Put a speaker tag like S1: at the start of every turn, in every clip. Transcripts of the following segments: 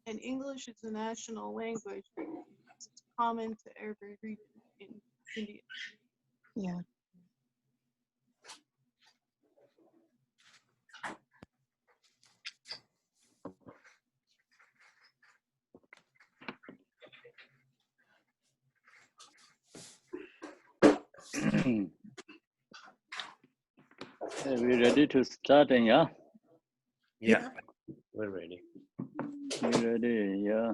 S1: and English is the national language. It's common to every region in India.
S2: Yeah.
S3: Are we ready to start? Yeah?
S4: Yeah, we're ready.
S3: You ready? Yeah.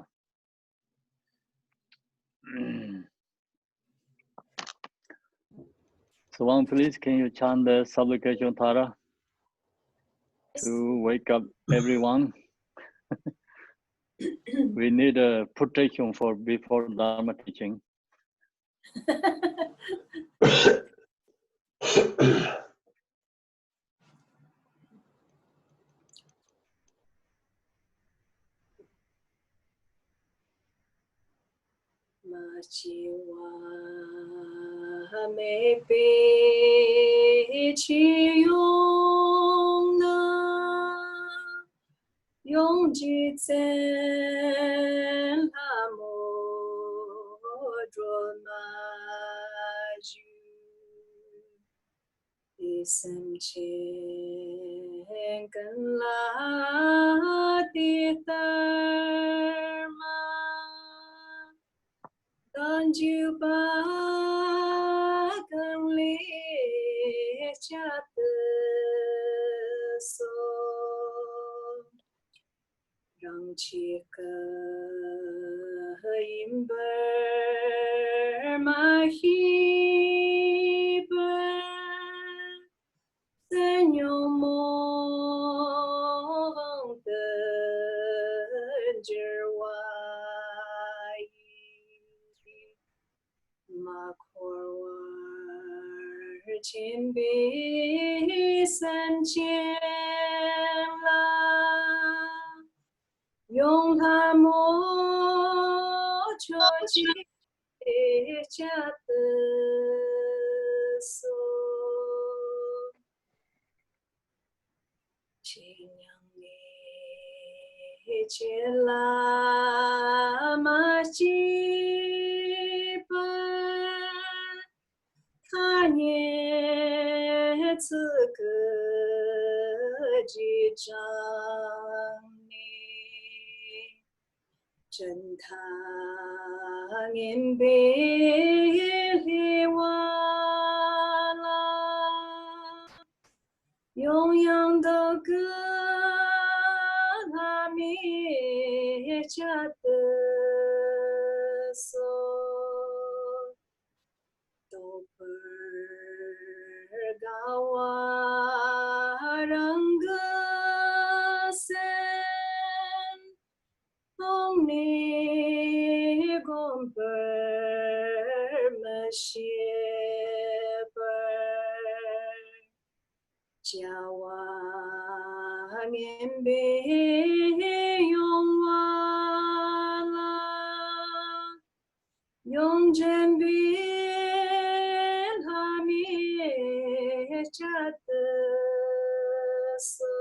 S3: So, one, please, can you chant the supplication Tara to wake up everyone? We need a protection for before Dharma teaching.
S5: Machiwa me pe chi yong na yong ji zen la mo dro ma ju isam chen kan la ti tar ma Danju ba kan le chat so rang chi ka im ber ma hi ber Señor mo de jerwai ma korwar chin bi san chen la yong ha mo cho chi chat so chinyang ne chela ma chi pa Kanye tsuke ji zhang ni zhen tang in bei li wa la yong yang de ge la mi jia de so do gawa rang ge sen hong ni gong me xie jia wa nian bei yong wa la yong zhen bi la mi jia de so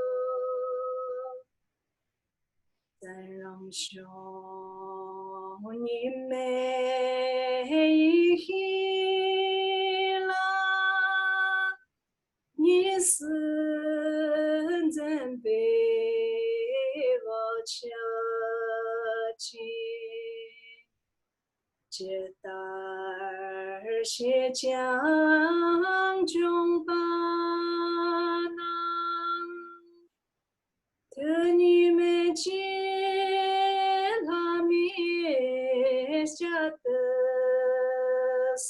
S5: zan rang xiong ni mei hi la ni sen zhen bei wo qia qi jie dar xie jiang zhong ba nang te ni me jie la mi jia de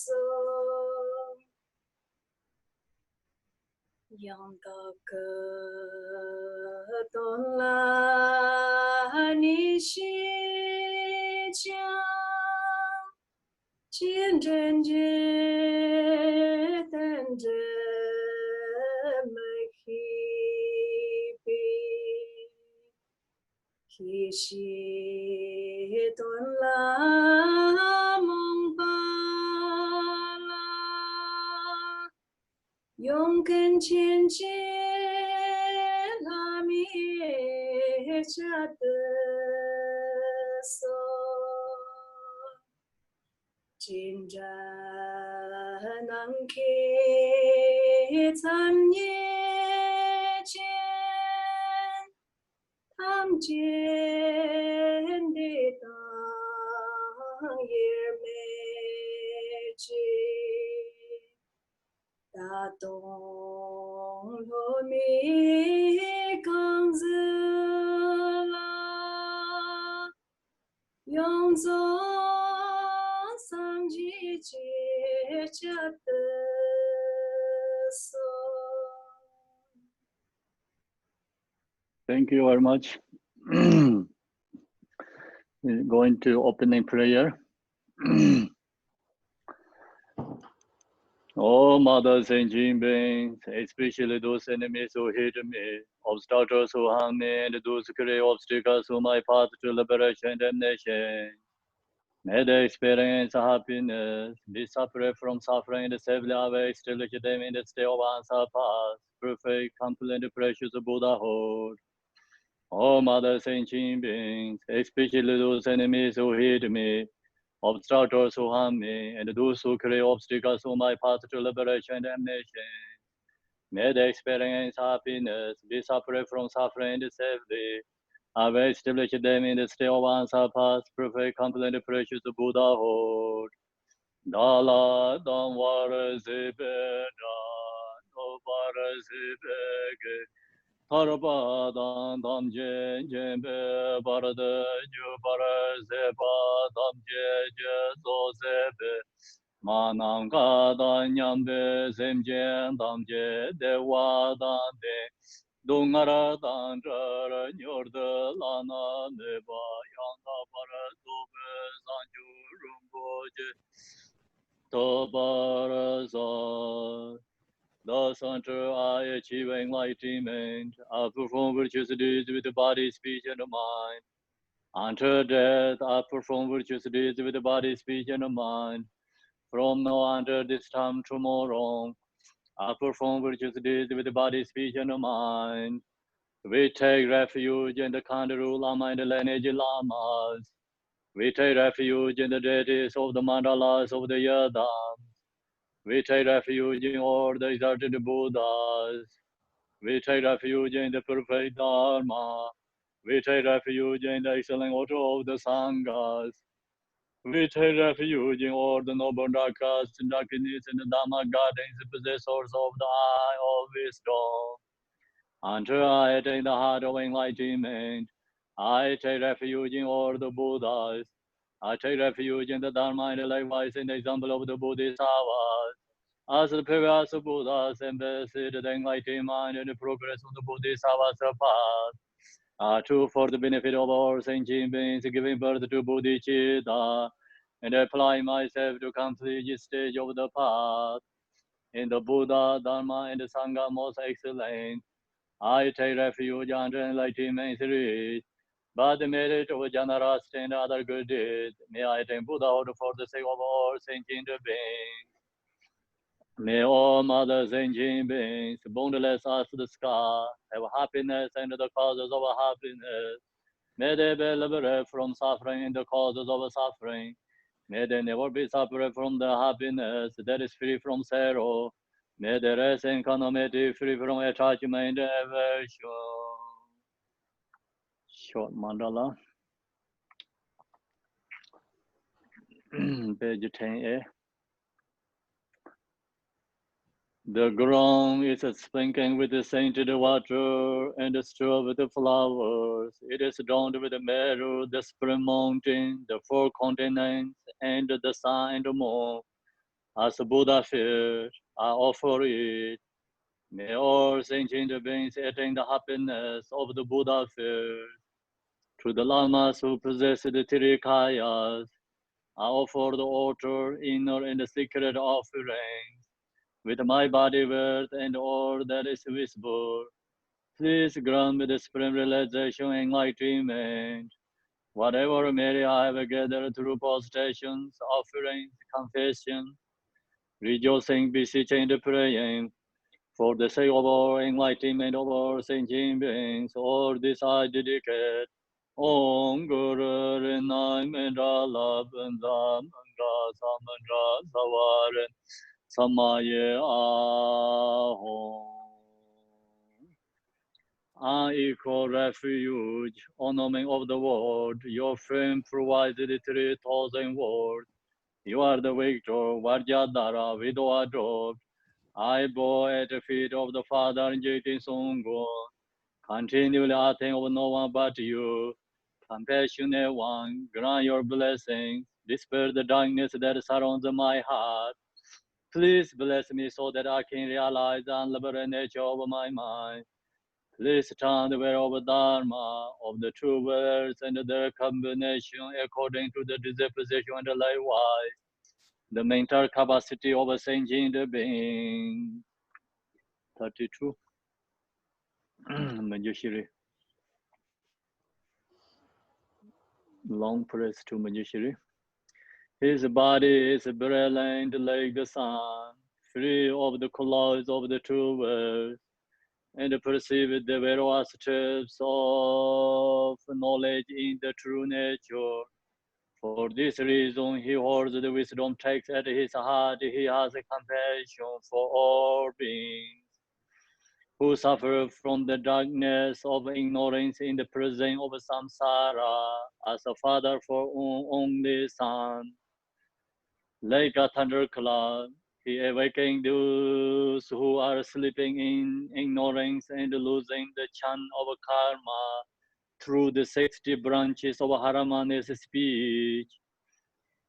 S5: so yang da ge don la ni xi jiang jian zhen jie dan zhe me hi bi hi xi don la mong ba la yong gen qian jie la mi jia de 진짜 남게 참예전 탐진대다 예매지 다동로미 강즈라 용서
S3: Thank you very much. We're going to opening prayer. Oh, mothers and beings, especially those enemies who hate me, obstructors who harm me, and those who create obstacles to my path to liberation and damnation. May they experience happiness, be separate from suffering, and safely away, establish them in the state of answer path, perfect, complete, precious Buddhahood. Oh, mothers and beings, especially those enemies who hate me, obstructors who harm me, and those who create obstacles to my path to liberation and damnation. May they experience happiness, be separate from suffering, and safely away, establish them in the state of answer path, perfect, complete, precious Buddhahood. Dala Damvara Zibeda, Novara Zibege, Tarbadan Damje Jembe, Barada Jubara Zeba, Damje Jezo Zebe, Mananga Danyambe, Zemje, Damje, Dewa Dande, Dungara Dandra, Yorda Lana Neba, Yanda Bara Dobe, Zanju Rumboje, Tobarazar. Thus until I achieve enlightenment, I perform virtuous deeds with the body, speech, and mind. Until death, I perform virtuous deeds with the body, speech, and mind. From now until this time tomorrow, I perform virtuous deeds with the body, speech, and mind. We take refuge in the Kandaru Lama and the lineage Lamas. We take refuge in the deities of the mandalas of the Yadam. We take refuge in all the exalted Buddhas. We take refuge in the perfect Dharma. We take refuge in the excellent order of the Sanghas. We take refuge in all the noble Dakas, Dakinis, and the Dhamma gardens, the possessors of the eye of wisdom. Until I attain the heart of enlightenment, I take refuge in all the Buddhas. I take refuge in the Dharma and likewise in the example of the Bodhisattvas. As the previous Buddhas embodied the enlightened mind and the progress of the Bodhisattva's path, true for the benefit of all sentient beings, giving birth to Bodhicitta, and applying myself to complete this stage of the path. In the Buddha, Dharma, and the Sangha most excellent, I take refuge under enlightenment reach. By the merit of generosity and other good deeds, may I attain Buddhahood for the sake of all sentient beings. May all mothers and beings, boundless as the sky, have happiness and the causes of happiness. May they be liberated from suffering and the causes of suffering. May they never be separate from the happiness that is free from sorrow. May they rest in equanimity, free from attachment and aversion. Short mandala. Page 10a. The ground is sprinkling with the scented water and strewed with the flowers. It is adorned with the Meru, the spring mountain, the four continents, and the sun and the moon. As a Buddha feared, I offer it. May all sentient beings attain the happiness of the Buddha feared. To the lamas who possess the Tirikayas, I offer the altar, inner and the secret offerings. With my body, worth, and all that is visible, please grant me the supreme realization and enlightenment. Whatever merit I have gathered through postations, offerings, confession, rejoicing, beseeching, and praying, for the sake of all enlightenment of all sentient beings, all this I dedicate, Om Guru Rinai Mendra Labandra Mandra Samandra Savaran Samaye Ahom. I equal refuge, ornament of the world. Your frame provided 3,000 words. You are the victor, Vajradhara, widow adored. I bow at the feet of the Father in Jaitin Songgon. Continually I think of no one but you. Compassionate one, grant your blessings. Dispel the darkness that surrounds my heart. Please bless me so that I can realize the unlimited nature of my mind. Please turn the way of Dharma, of the two words and their combination according to the disposition and the likewise, the mental capacity of a sentient being. 32. Manjushri. Long press to Manjushri. His body is brilliant like the sun, free of the clouds of the two worlds, and perceive the various steps of knowledge in the true nature. For this reason, he holds the wisdom text at his heart. He has compassion for all beings who suffer from the darkness of ignorance in the prison of samsara, as a father for only son. Like a thundercloud, he awakens those who are sleeping in ignorance and losing the chant of karma through the 60 branches of Haramani's speech.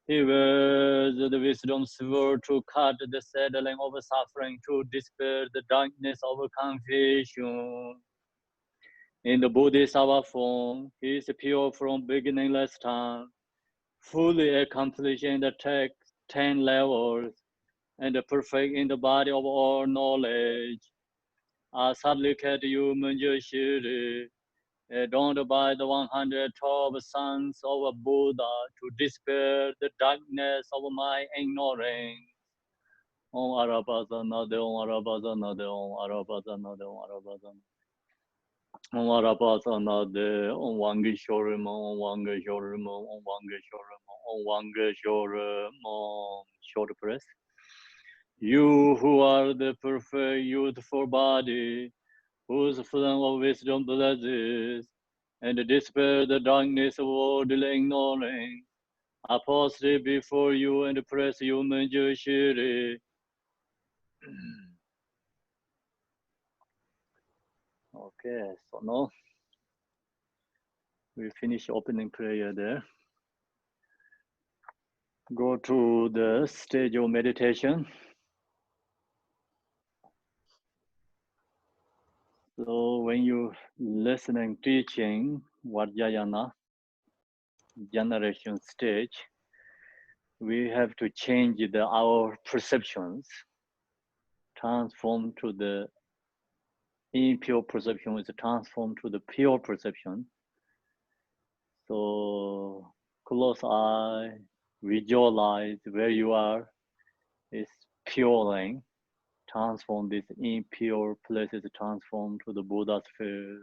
S3: He wears the wisdom sword to cut the saddling of suffering, to dispel the darkness of confusion. In the Bodhisattva form, he is pure from beginningless time, fully accomplishing the 10 levels, and perfect in the body of all knowledge. I supplicate you, Manjushri, adorned by the 112 sons of Buddha, to dispel the darkness of my ignorance. Om Arabazanade, Om Arabazanade, Om Arabazanade, Om Arabazanade. Om Arabazanade, Om Wangishorim, Om Wangishorim, Om Wangishorim, Om Wangishorim, short press. You who are the perfect youthful body, whose flame of wisdom blesses, and dispel the darkness of worldly ignorance, I prostrate before you and praise you, Manjushri. Okay, so now we finish opening prayer there. Go to the stage of meditation. So when you listen and teaching Vajrayana generation stage, we have to change our perceptions, transform to the impure perception is transformed to the pure perception. So close eye, visualize where you are is puring. Transform this impure places, transform to the Buddha sphere.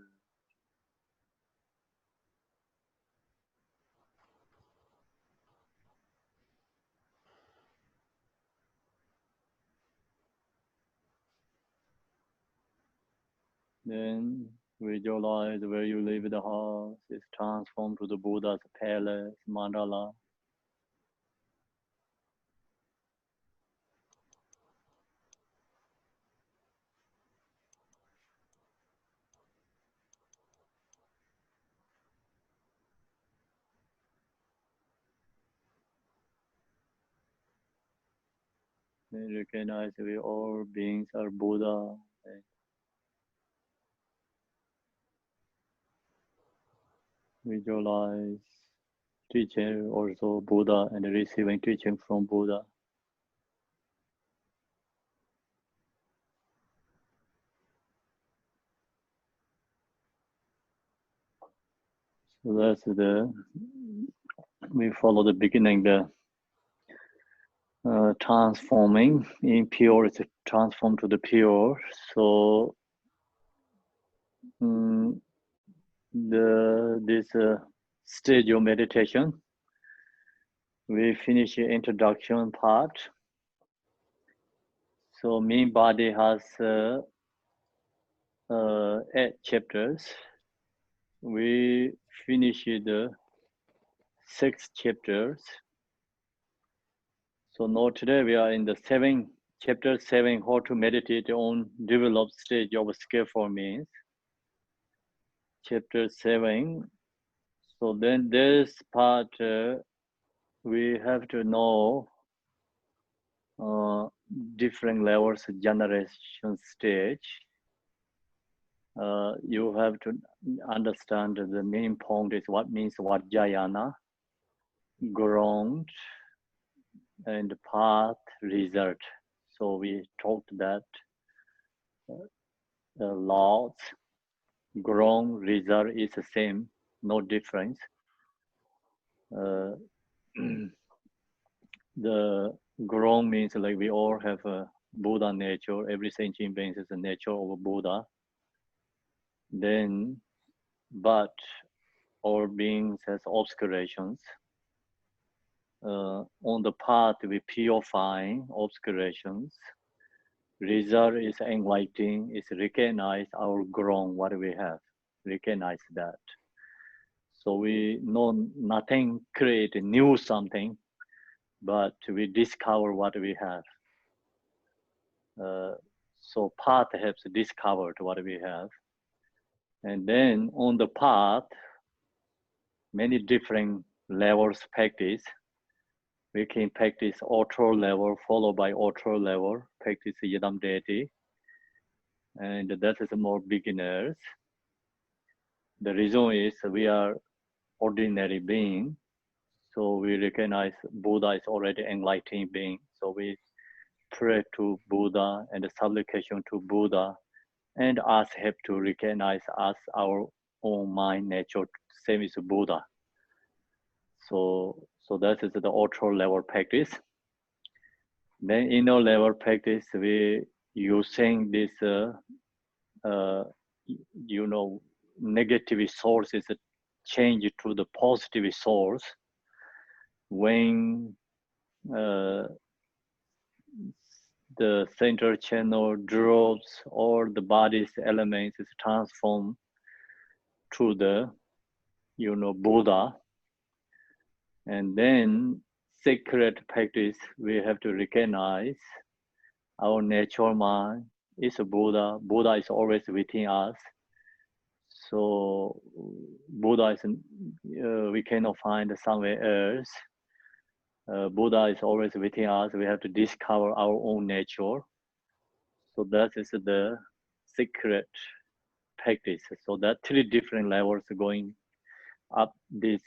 S3: Then visualize where you live the house is transformed to the Buddha's palace, mandala. Then recognize we all beings are Buddha. Visualize teacher also Buddha and receiving teaching from Buddha. So that's we follow the beginning, the transforming impure is transformed to the pure. So this stage of meditation. We finish the introduction part. So main body has 8 chapters. We finished the 6 chapters. So now today we are in the chapter 7, how to meditate on developed stage of skillful means. Chapter 7. So then this part we have to know different levels of generation stage. You have to understand the main point is what means Vajrayana, ground, and path, result. So we talked that laws, ground, result is the same, no difference. The ground means like we all have a Buddha nature, every sentient being is the nature of a Buddha. Then, but all beings has obscurations. On the path, we purifying obscurations. Result is enlightening, is recognize our ground, what we have, recognize that. So we know nothing create new something, but we discover what we have. So path helps discover what we have. And then on the path, many different levels practice. We can practice auto level, followed by auto level, practice Yidam deity. And that is more beginners. The reason is we are ordinary being. So we recognize Buddha is already enlightened being. So we pray to Buddha and the supplication to Buddha, and us have to recognize us our own mind nature, same as Buddha. So that is the auto level practice. Then inner level practice, we using this, negative sources change to the positive source. When the center channel drops, or the body's elements is transformed to the, Buddha. And then sacred practice, we have to recognize our natural mind is a Buddha. Buddha is always within us. So Buddha is, we cannot find somewhere else. Buddha is always within us. We have to discover our own nature. So that is the secret practice. So that 3 different levels going up this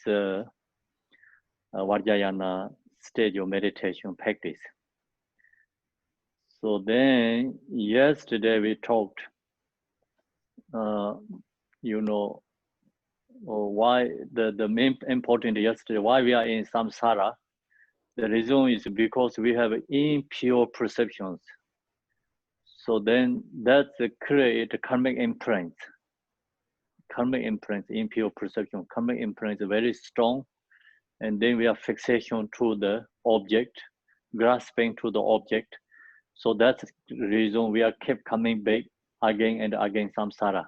S3: Vajrayana stage of meditation practice. So then yesterday we talked, why the main important yesterday, why we are in samsara. The reason is because we have impure perceptions. So then that create karmic imprint. Karmic imprint, impure perception. Karmic imprint is very strong. And then we have fixation to the object, grasping to the object. So that's the reason we are kept coming back again and again samsara.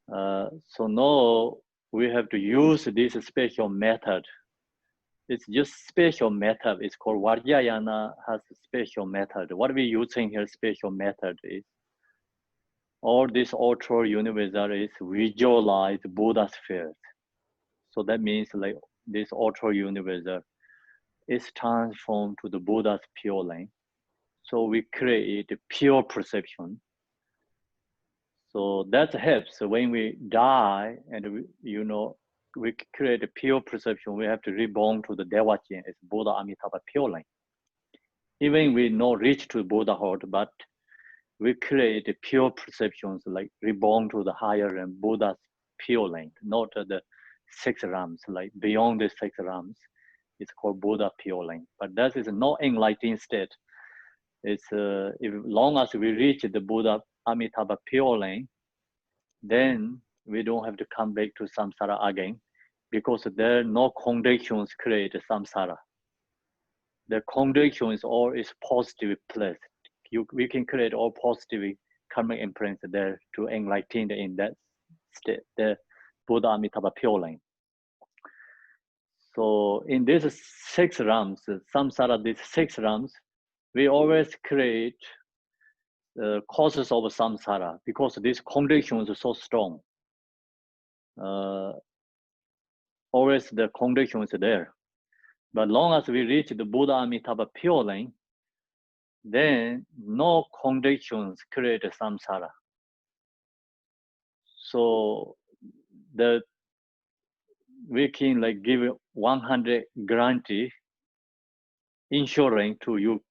S3: So now we have to use this special method. It's just special method. It's called Vajrayana has a special method. What we're using here, special method is, all this auto universal is visualize Buddha sphere. So that means like this auto universal is transformed to the Buddha's pure line. So we create a pure perception. So that helps when we die and we create a pure perception. We have to reborn to the Devachin as Buddha Amitabha pure line. Even we not reach to Buddhahood, but we create a pure perceptions like reborn to the higher and Buddha's pure line, not the 6 realms, like beyond the 6 realms. It's called Buddha pure line. But that is not enlightened state. It's if long as we reach the Buddha Amitabha pure line, then we don't have to come back to samsara again, because there are no contradictions create samsara. The contradiction is all is positive place. We can create all positive karmic imprints there to enlighten in that state, the Buddha Amitabha Pure Lane. So in these 6 realms, samsara, these 6 realms, we always create causes of samsara because these contradictions are so strong. Always the contradiction is there. But long as we reach the Buddha Amitabha Pure Lane, then no contradictions create samsara. So we can like give 100 guarantee insurance to you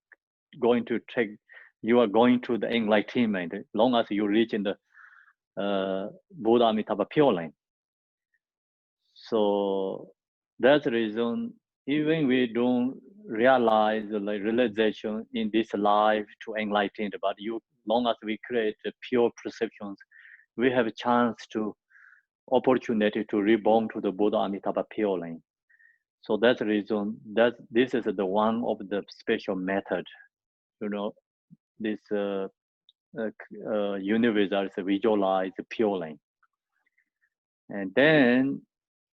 S3: are going to the enlightenment long as you reach in the Buddha Amitabha Pure Lane. So that's the reason even we don't realize like realization in this life to enlighten, but long as we create pure perceptions, we have a chance to opportunity to reborn to the Buddha Amitabha Pure Lane. So that's the reason that this is the one of the special method. This universe is visualize Pure Lane. And then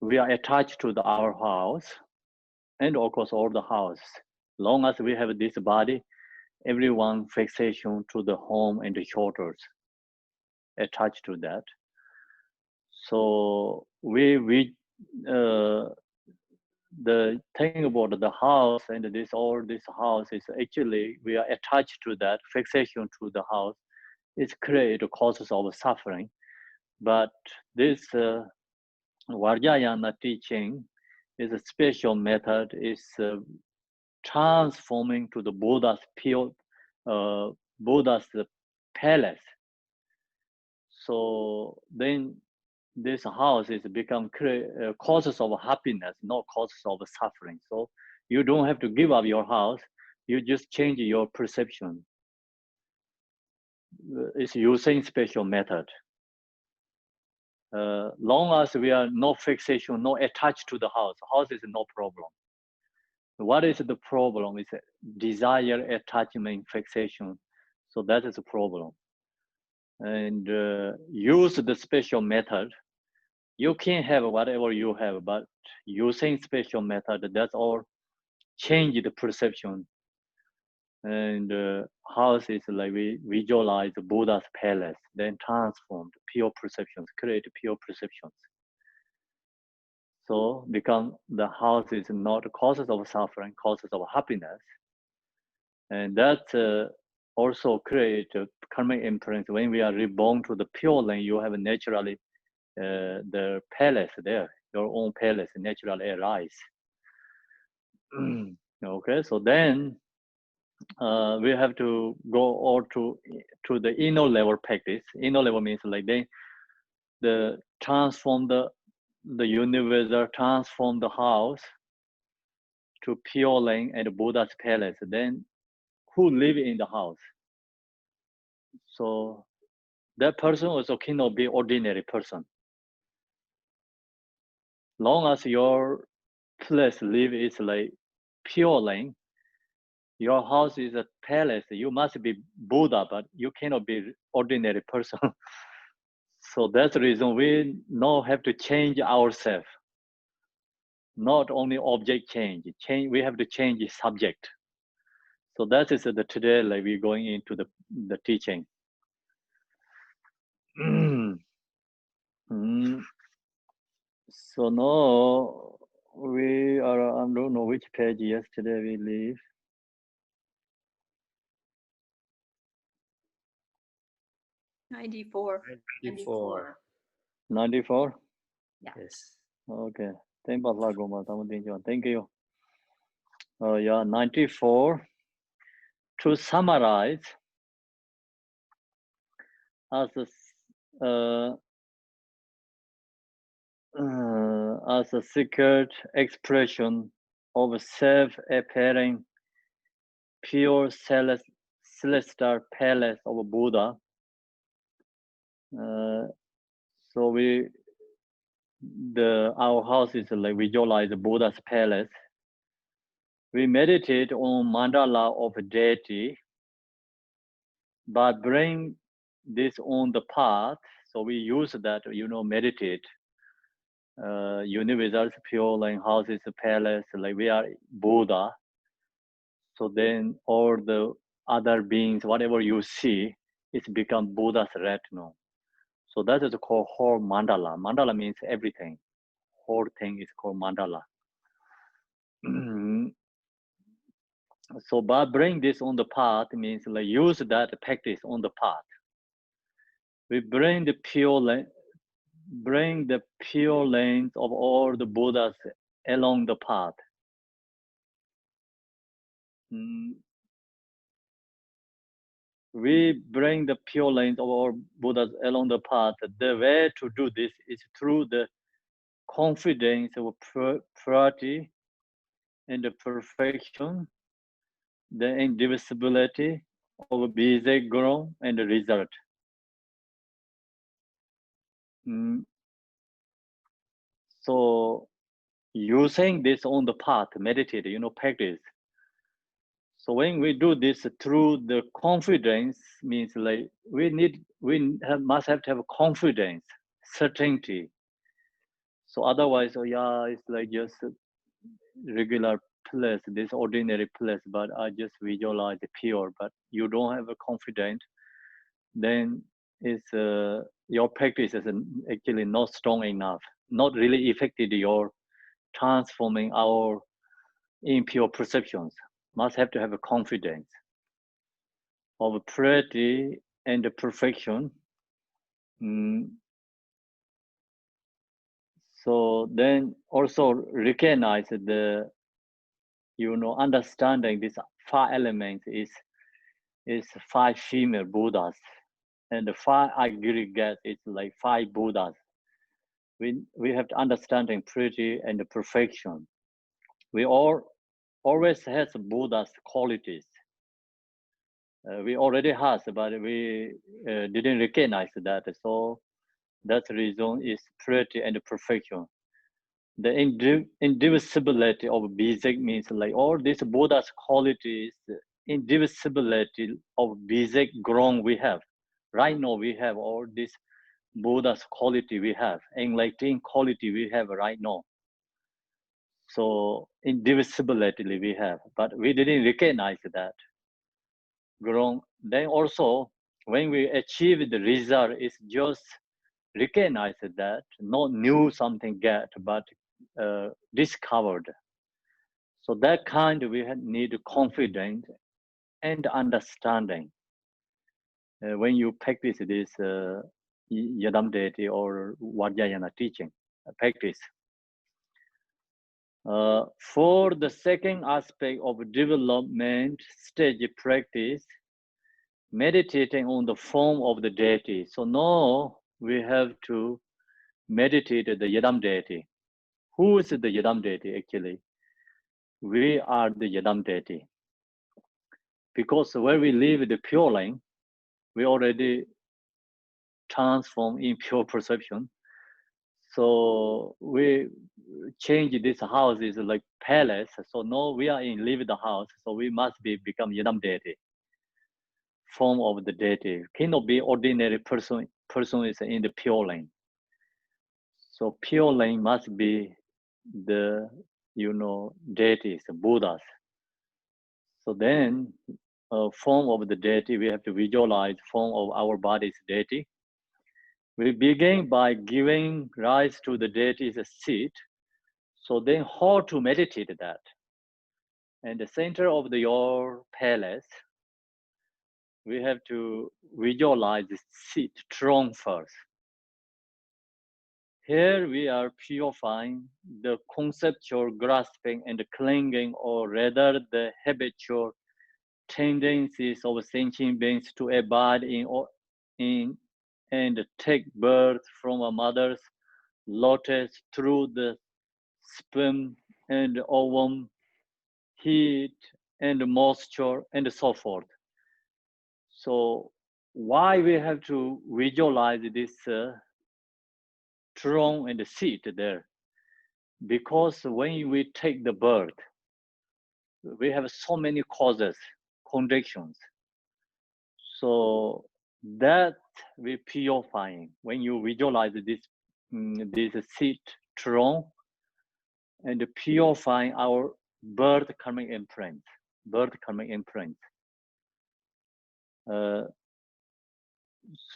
S3: we are attached to our house and of course all the house. Long as we have this body, everyone fixation to the home and the shelters attached to that. So the thing about the house and this house is actually we are attached to that fixation to the house. It's create causes of suffering. But this Vajrayana teaching is a special method, is transforming to the Buddha's Buddha's palace. So then this house is become causes of happiness, not causes of suffering. So you don't have to give up your house, you just change your perception. It's using special method. Long as we are no fixation, no attached to the house is no problem. What is the problem? Is desire, attachment, fixation. So that is a problem. And use the special method. You can have whatever you have, but using special method, that's all change the perception. And house is like we visualize Buddha's palace, then transform pure perceptions, create pure perceptions. So become the house is not causes of suffering, causes of happiness. And that also create a karmic imprint. When we are reborn to the Pure Lane, you have naturally the palace there, your own palace naturally arise. Okay, so then we have to go all to the inner level practice. Inner level means like the transform the universe, transform the house to Pure Lane and Buddha's palace. Then who live in the house? So that person also cannot be ordinary person. Long as your place live is like Pure Lane, your house is a palace. You must be Buddha, but you cannot be ordinary person. So that's the reason we now have to change ourselves. Not only object change, we have to change the subject. So that is the today like we're going into the teaching. So now we are, I don't know which page yesterday we leave.
S2: '94.
S3: 94?
S4: Yes.
S3: Okay. Thank you. Yeah, 94. To summarize, as a secret expression of self-appearing pure celestial palace of Buddha. So we our house is like visualize the Buddha's palace. We meditate on mandala of a deity, but bring this on the path. So we use that, meditate. Universe, pure line house is a palace, like we are Buddha. So then all the other beings, whatever you see, it's become Buddha's retinue. So that is called whole mandala. Mandala means everything. Whole thing is called mandala. So by bring this on the path means like use that practice on the path. We bring the pure lanes of all the Buddhas along the path. We bring the pure lanes of all Buddhas along the path. The way to do this is through the confidence of purity and the perfection, the indivisibility of basic ground and the result. So using this on the path, meditate, practice. So when we do this through the confidence, means like must have to have confidence, certainty. So otherwise, it's like just a regular place, this ordinary place, but I just visualize the pure, but you don't have a confidence, then it's your practice is actually not strong enough, not really effective. Your transforming our impure perceptions. Must have to have a confidence of purity and perfection. So then also recognize the, understanding this 5 elements is 5 female Buddhas, and the 5 aggregate is like 5 Buddhas. We have to understanding purity and perfection. We always has Buddha's qualities. We already has, but we didn't recognize that. So that's the reason is purity and perfection. The indivisibility of basic means like all these Buddha's qualities, indivisibility of basic ground we have. Right now we have all this Buddha's quality we have, enlightening quality we have right now. So indivisibility we have, but we didn't recognize that. Grown. Then also, when we achieve the result, it's just recognize that, not new something get, but discovered. So that kind we need confidence and understanding. When you practice this Yadam deity or Vajrayana teaching, practice. For the second aspect of development stage practice, meditating on the form of the deity. So now we have to meditate the Yadam deity. Who is the Yadam deity actually? We are the Yadam deity. Because when we live the pure line, we already transform in pure perception. So we change this house is like palace. So now we are in live the house. So we must become Yadam deity. Form of the deity cannot be ordinary person. Person is in the pure line. So pure line must be the deities, Buddhas. So then, form of the deity, we have to visualize form of our body's deity. We begin by giving rise to the deity's seat. So then, how to meditate that? And the center of your palace, we have to visualize the seat, throne first. Here we are purifying the conceptual grasping and clinging, or rather the habitual tendencies of sentient beings to abide in and take birth from a mother's lotus through the sperm and ovum, heat and moisture and so forth. So why we have to visualize this throne and seat there. Because when we take the birth, we have so many causes, conditions. So that we purifying. When you visualize this seat, throne, and purifying our birth karmic imprint,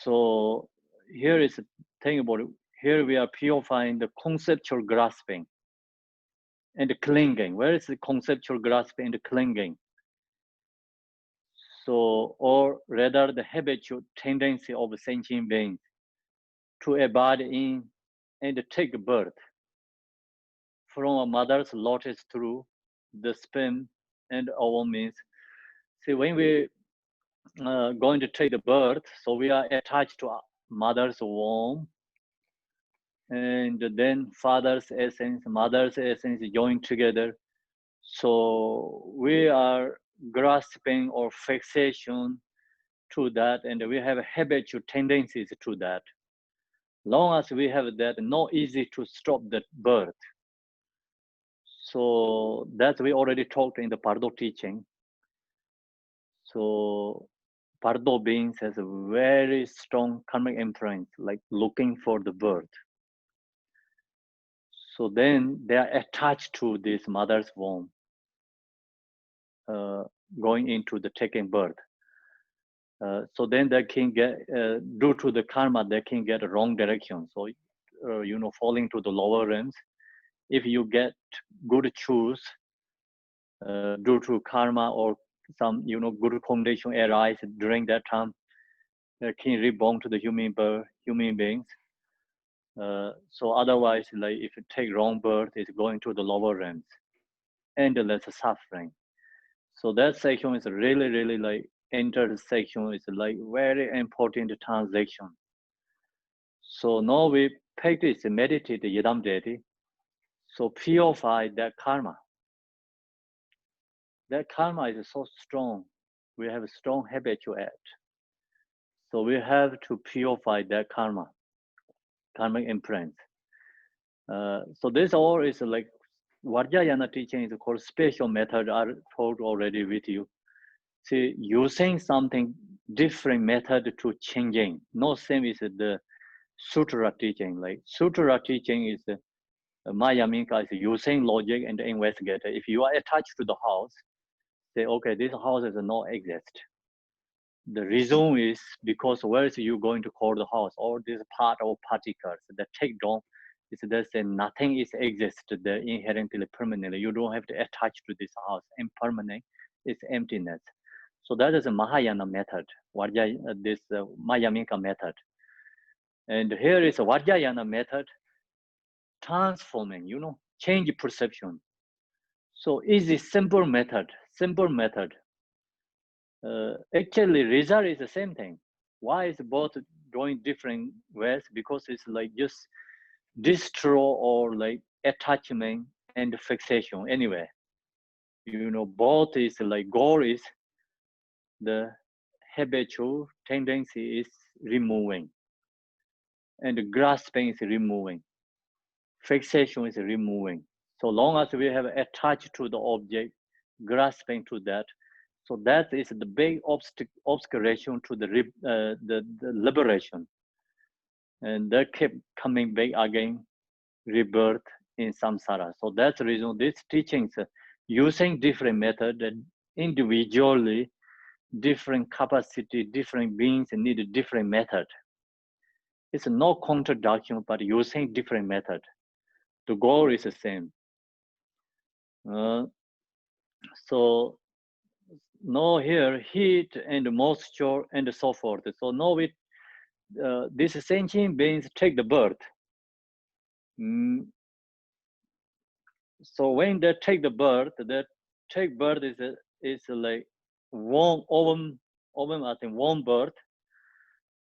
S3: so here is a thing about it. Here we are purifying the conceptual grasping and the clinging. Where is the conceptual grasping and the clinging? So, or rather the habitual tendency of sentient beings to abide in and take birth from a mother's lotus through the sperm and ovum means. See, when we going to take the birth, so we are attached to a mother's womb, and then father's essence, mother's essence joined together. So we are grasping or fixation to that, and we have habitual tendencies to that. Long as we have that, not easy to stop that birth. So that we already talked in the Pardo teaching. So Pardo beings has a very strong karmic imprint, like looking for the birth. So then they are attached to this mother's womb, going into the taking birth. So then they can get, due to the karma, they can get a wrong direction. So, falling to the lower realms. If you get good choose, due to karma or some, good condition arise during that time, they can reborn to the human beings. So otherwise, like if you take wrong birth, it's going to the lower realms, endless suffering. So that section is really, really like intersection is like very important transaction. So now we practice, meditate Yidam deity. So purify that karma. That karma is so strong. We have a strong habit to act. So we have to purify that karmic imprint. So this all is like Vajrayana teaching is called special method. I told already with you. See, using something different method to changing. No same is the Sutra teaching. Like Sutra teaching is Maya Minka is using logic and investigate. If you are attached to the house, say, okay, this house does not exist. The reason is because where is you going to call the house? Or this part of particles that take down is that say nothing is exist there inherently permanently. You don't have to attach to this house. Impermanent is emptiness. So that is a Mahayana method, this Mayamika method. And here is a Vajrayana method, transforming, change perception. So easy, simple method. Actually, result is the same thing. Why is both going different ways? Because it's like just destroy or like attachment and fixation. Anyway, both is like goal is the habitual tendency is removing, and the grasping is removing, fixation is removing. So long as we have attached to the object, grasping to that, so that is the big obscuration to the liberation, and that kept coming back again, rebirth in samsara. So that's the reason this teachings using different method and individually different capacity, different beings need a different method. It's no contradiction, but using different method. The goal is the same. So now here heat and moisture and so forth. So now we these sentient beings take the birth. So when they take the birth, is like warm ovum, I think warm birth,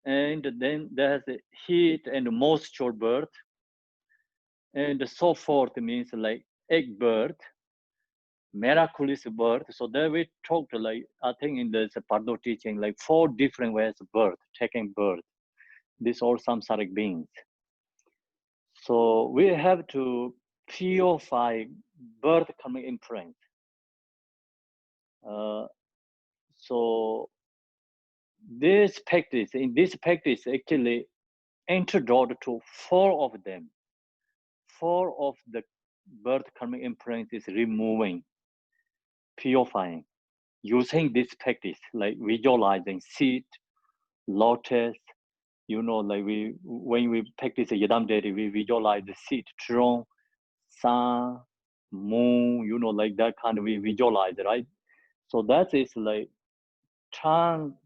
S3: and then there's the heat and moisture birth, and so forth means like egg birth, miraculous birth. So there we talked like I think in the Pardo teaching like 4 different ways of birth, taking birth. These all samsaric beings. So we have to purify birth karmic imprint. So this practice, in this practice, actually introduced to 4 of them. 4 of the birth karmic imprint is removing, purifying, using this practice, like visualizing seed, lotus, you know, like when we practice Yidam Deity, we visualize the seed, throne, sun, moon, you know, like that kind of we visualize, right? So that is like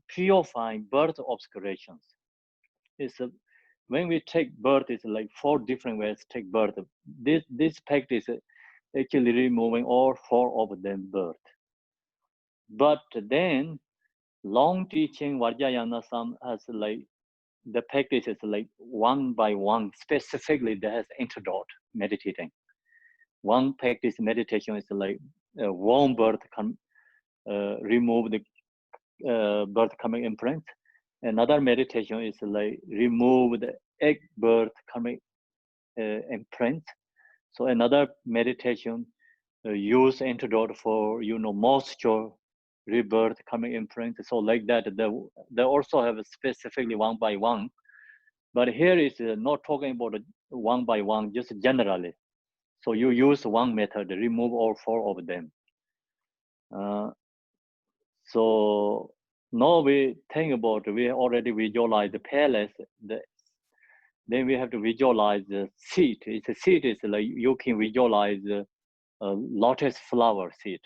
S3: purifying birth obscurations. It's when we take birth, it's like 4 different ways to take birth. This practice actually removing all 4 of them birth. But then long teaching Vajrayana Sam has like the practice is like 1 by 1, specifically that has introduced meditating. One practice meditation is like warm birth can remove the birth coming imprint. Another meditation is like remove the egg birth coming imprint. So another meditation use antidote for, you know, moisture rebirth coming imprint. So like that, they also have specifically 1 by 1. But here is not talking about 1 by 1, just generally. So you use one method, remove all 4 of them. So now we think about, we already visualize the palace. Then we have to visualize the seed. It's a seed is like you can visualize a lotus flower seed.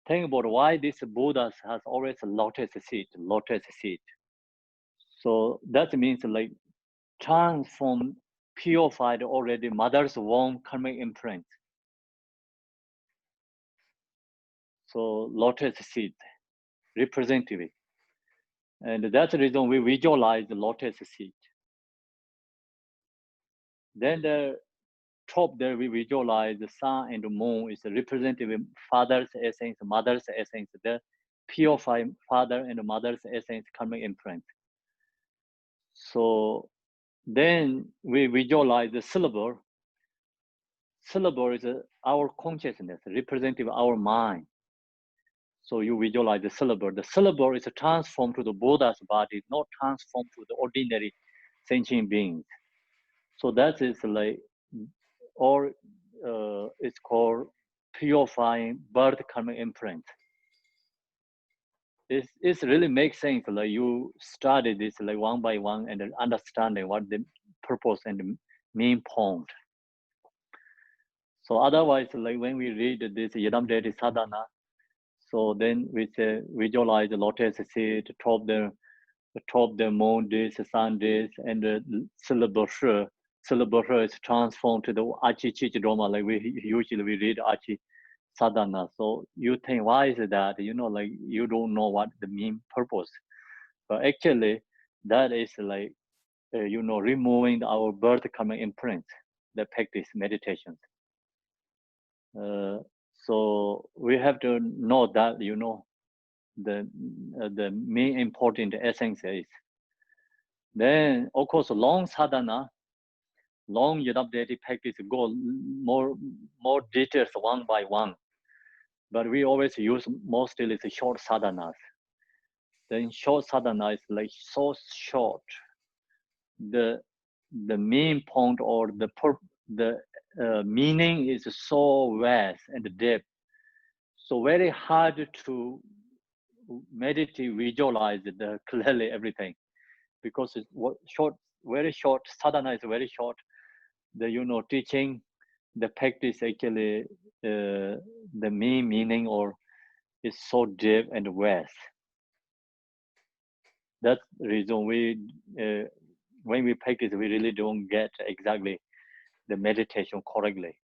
S3: Think about why this Buddha has always a lotus seed, lotus seed. So that means like transform, purified already mother's womb karmic imprint. So lotus seed, representative. And that's the reason we visualize the lotus seed. Then the top there, we visualize the sun and the moon is a representative father's essence, mother's essence, the purified father and mother's essence karmic imprint. So then we visualize the syllable. Syllable is our consciousness, representative our mind. So you visualize the syllable. The syllable is transformed to the Buddha's body, not transformed to the ordinary sentient beings. So that is like, or it's called purifying birth karmic imprint. It really makes sense. Like you study this like 1 by 1 and understanding what the purpose and the main point. So otherwise, like when we read this Yidam Deity Sadhana, so then we say visualize the lotus seed, top the moon this, sun this, and the syllable shi. Syllable shi is transformed to the Achi Chichi Dharma, like we usually read Achi Sadhana. So you think, why is that? You know, like you don't know what the main purpose. But actually, that is like, you know, removing our birth karmic imprint, the practice meditations. So we have to know that, you know, the main important essence is. Then, of course, long sadhana, long Yidam Deity practice go more details 1 by 1. But we always use mostly the short sadhanas. Then short sadhana is like so short. The main point or the meaning is so vast and deep. So very hard to meditate, visualize the clearly everything, because it's short, very short. Sadhana is very short. The, you know, teaching, the practice actually, the main meaning or is so deep and vast. That's the reason we, when we practice, we really don't get exactly the meditation correctly.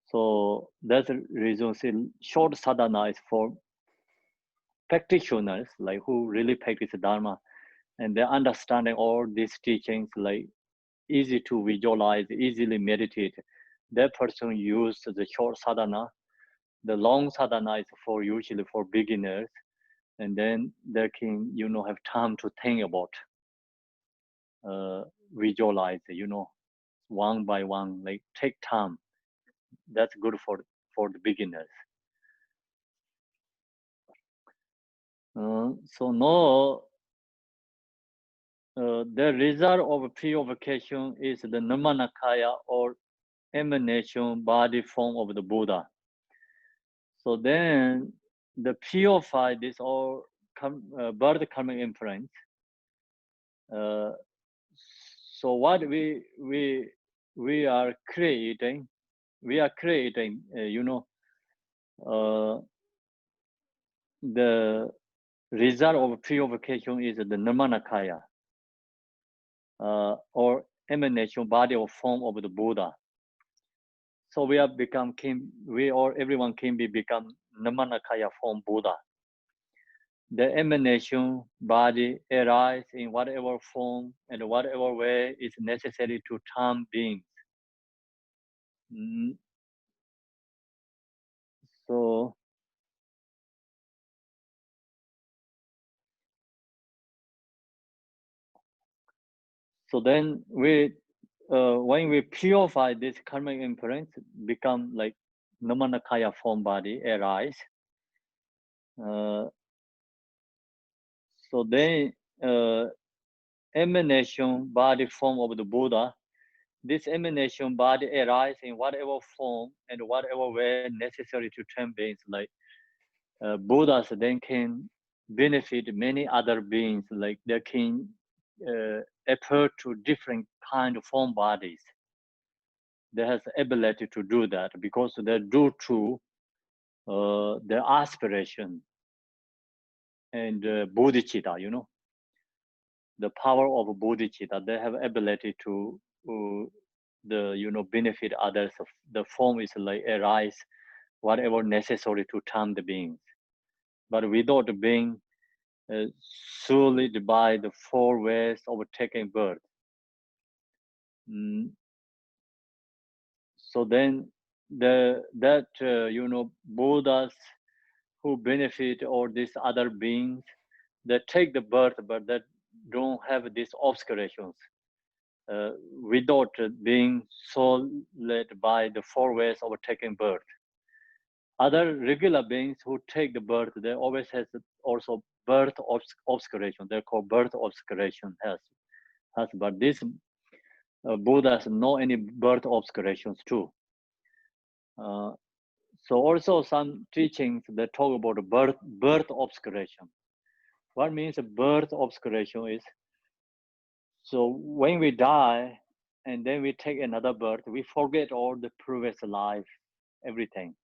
S3: So that's the reason. See, short sadhana is for practitioners, like who really practice Dharma, and they're understanding all these teachings, like easy to visualize, easily meditate. That person use the short sadhana. The long sadhana is for usually for beginners, and then they can, you know, have time to think about, visualize, you know, one by one, like take time. That's good for the beginners. So now the result of purification is the Nirmanakaya, or emanation body form of the Buddha. So then the purify this all birth karmic imprint. So what we are creating, the result of purification is the Nirmanakaya, or emanation body or form of the Buddha. So we have become everyone can become Nirmanakaya form Buddha. The emanation body arises in whatever form and whatever way is necessary to turn beings. So then when we purify this karmic imprint, become like Nirmanakaya form body arise. So then emanation body form of the Buddha, this emanation body arises in whatever form and whatever way necessary to train beings. Like Buddhas then can benefit many other beings, like they can appear to different kind of form bodies. They have the ability to do that because they do to their aspiration and bodhicitta, the power of bodhicitta. They have ability to benefit others. The form is like arise, whatever necessary to turn the beings. But without being sullied by the four ways of taking birth. So then Buddhas who benefit all these other beings, they take the birth, but that don't have these obscurations without being so led by the four ways of taking birth. Other regular beings who take the birth, they always has also birth obscuration. They're called birth obscuration has. But this Buddhas know any birth obscurations too. So also some teachings that talk about birth obscuration. What means birth obscuration is, so when we die and then we take another birth, we forget all the previous life, everything,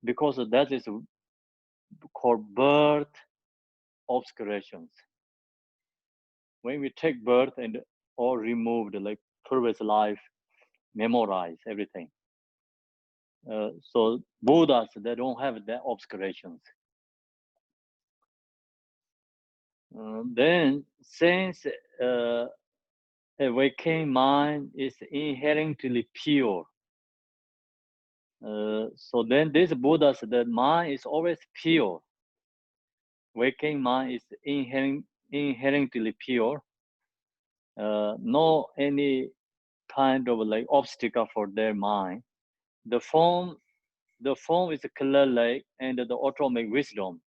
S3: because that is called birth obscurations. When we take birth and all removed, like previous life, memorize everything. So Buddhas, they don't have that obscurations. Then since a waking mind is inherently pure, so then this Buddhas, the mind is always pure. Waking mind is inherently pure. No any kind of like obstacle for their mind. The form is clear light and the automatic wisdom.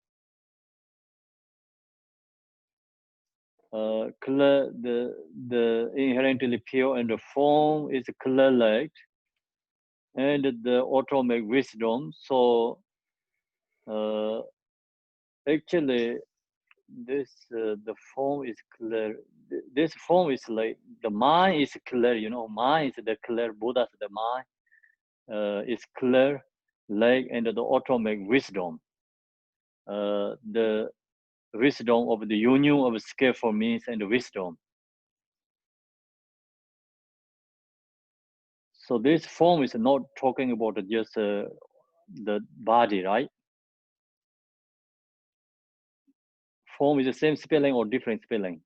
S3: Clear the inherently pure, and the form is clear light and the automatic wisdom. So actually this the form is clear. This form is like the mind is clear, mind is the clear. Buddha's the mind is clear light and the automatic wisdom. The wisdom of the union of skillful means and wisdom. So this form is not talking about just the body, right? Form is the same spelling or different spelling?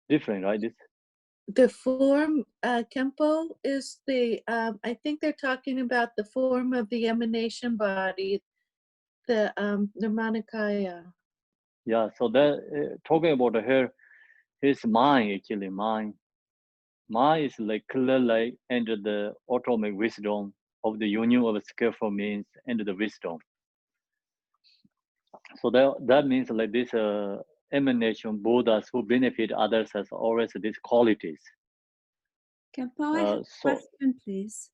S3: Different, right?
S2: The form, Kempo, is the, I think they're talking about the form of the emanation body, the Nirmanakaya.
S3: Yeah, so they're talking about here, his mind actually mind. Mind is like clear light and the automatic wisdom of the union of skillful means and the wisdom. So that means like this emanation Buddhas who benefit others has always these qualities.
S6: Kempo, I have a
S3: So
S6: question, please,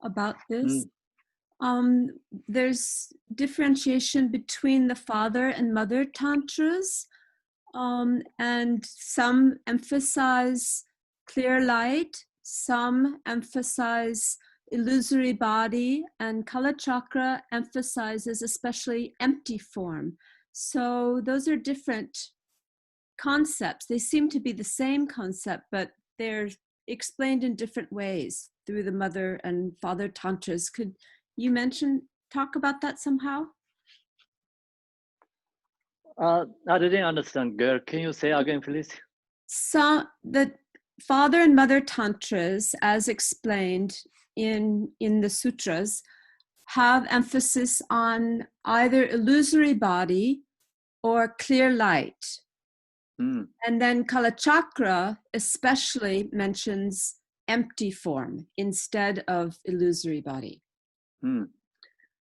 S6: about this. There's differentiation between the father and mother tantras, and some emphasize clear light, some emphasize illusory body, and Kala Chakra emphasizes especially empty form. So those are different concepts. They seem to be the same concept, but they're explained in different ways through the mother and father tantras. Could you talk about that somehow?
S3: I didn't understand, girl. Can you say again, please?
S6: So the father and mother tantras, as explained in the sutras, have emphasis on either illusory body or clear light. And then Kala Chakra especially mentions empty form instead of illusory body.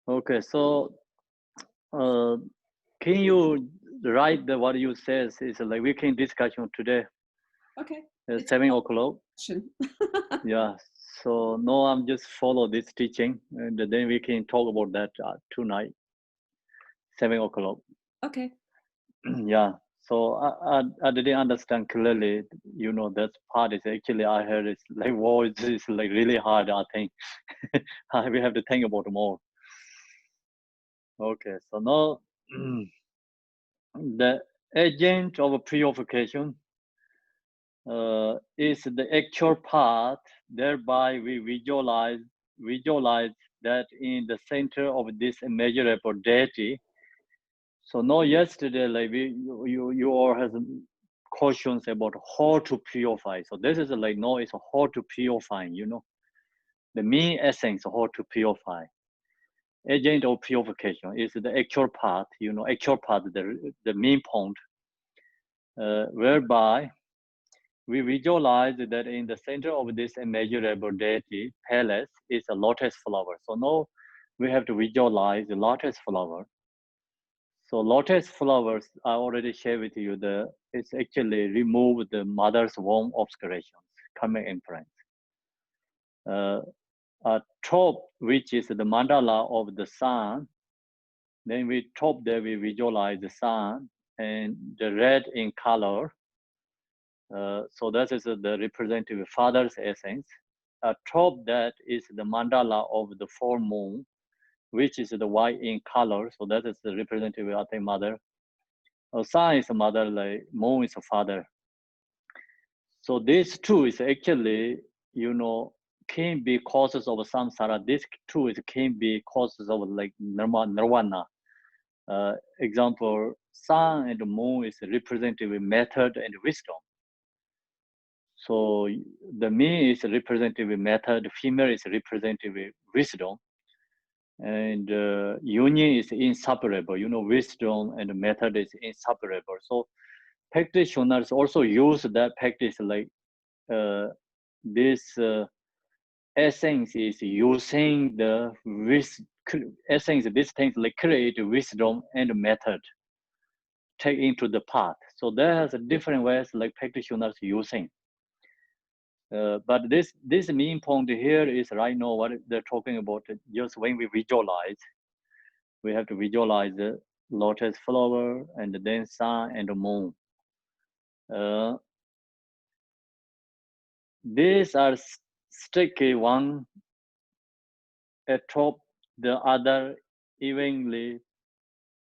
S3: Okay, so can you write what you says is like we can discussion today.
S6: Okay.
S3: At 7 o'clock. Yeah. So no, I'm just follow this teaching, and then we can talk about that tonight, 7 o'clock.
S6: Okay.
S3: Yeah. So I didn't understand clearly. You know, that part is actually I heard it's like words is like really hard. I think we have to think about more. Okay. So now the agent of purification is the actual path. Thereby we visualize that in the center of this immeasurable deity. So now yesterday, like you all has questions about how to purify. So this is like no, it's how to purify. You know, the main essence of how to purify. Agent of purification is the actual path. You know, actual path, the main point, whereby we visualize that in the center of this immeasurable deity palace is a lotus flower. So now we have to visualize the lotus flower. So lotus flowers, I already shared with you, it's actually remove the mother's womb obscurations, karmic imprint. Top, which is the mandala of the sun, then we top there, we visualize the sun and the red in color. So that is the representative father's essence. Top that is the mandala of the full moon, which is the white in color. So that is the representative, I think, mother. Sun is a mother, like moon is a father. So these two is actually, you know, can be causes of samsara. This two is can be causes of like nirvana. Example, sun and moon is representative method and wisdom. So the male is representative method, female is representative wisdom, and union is inseparable. You know, wisdom and method is inseparable. So practitioners also use that practice like this essence is using the essence. These things like create wisdom and method take into the path. So there's different ways like practitioners using. But this main point here is right now what they're talking about. Just when we visualize, we have to visualize the lotus flower and then sun and the moon. These are sticky one atop the other evenly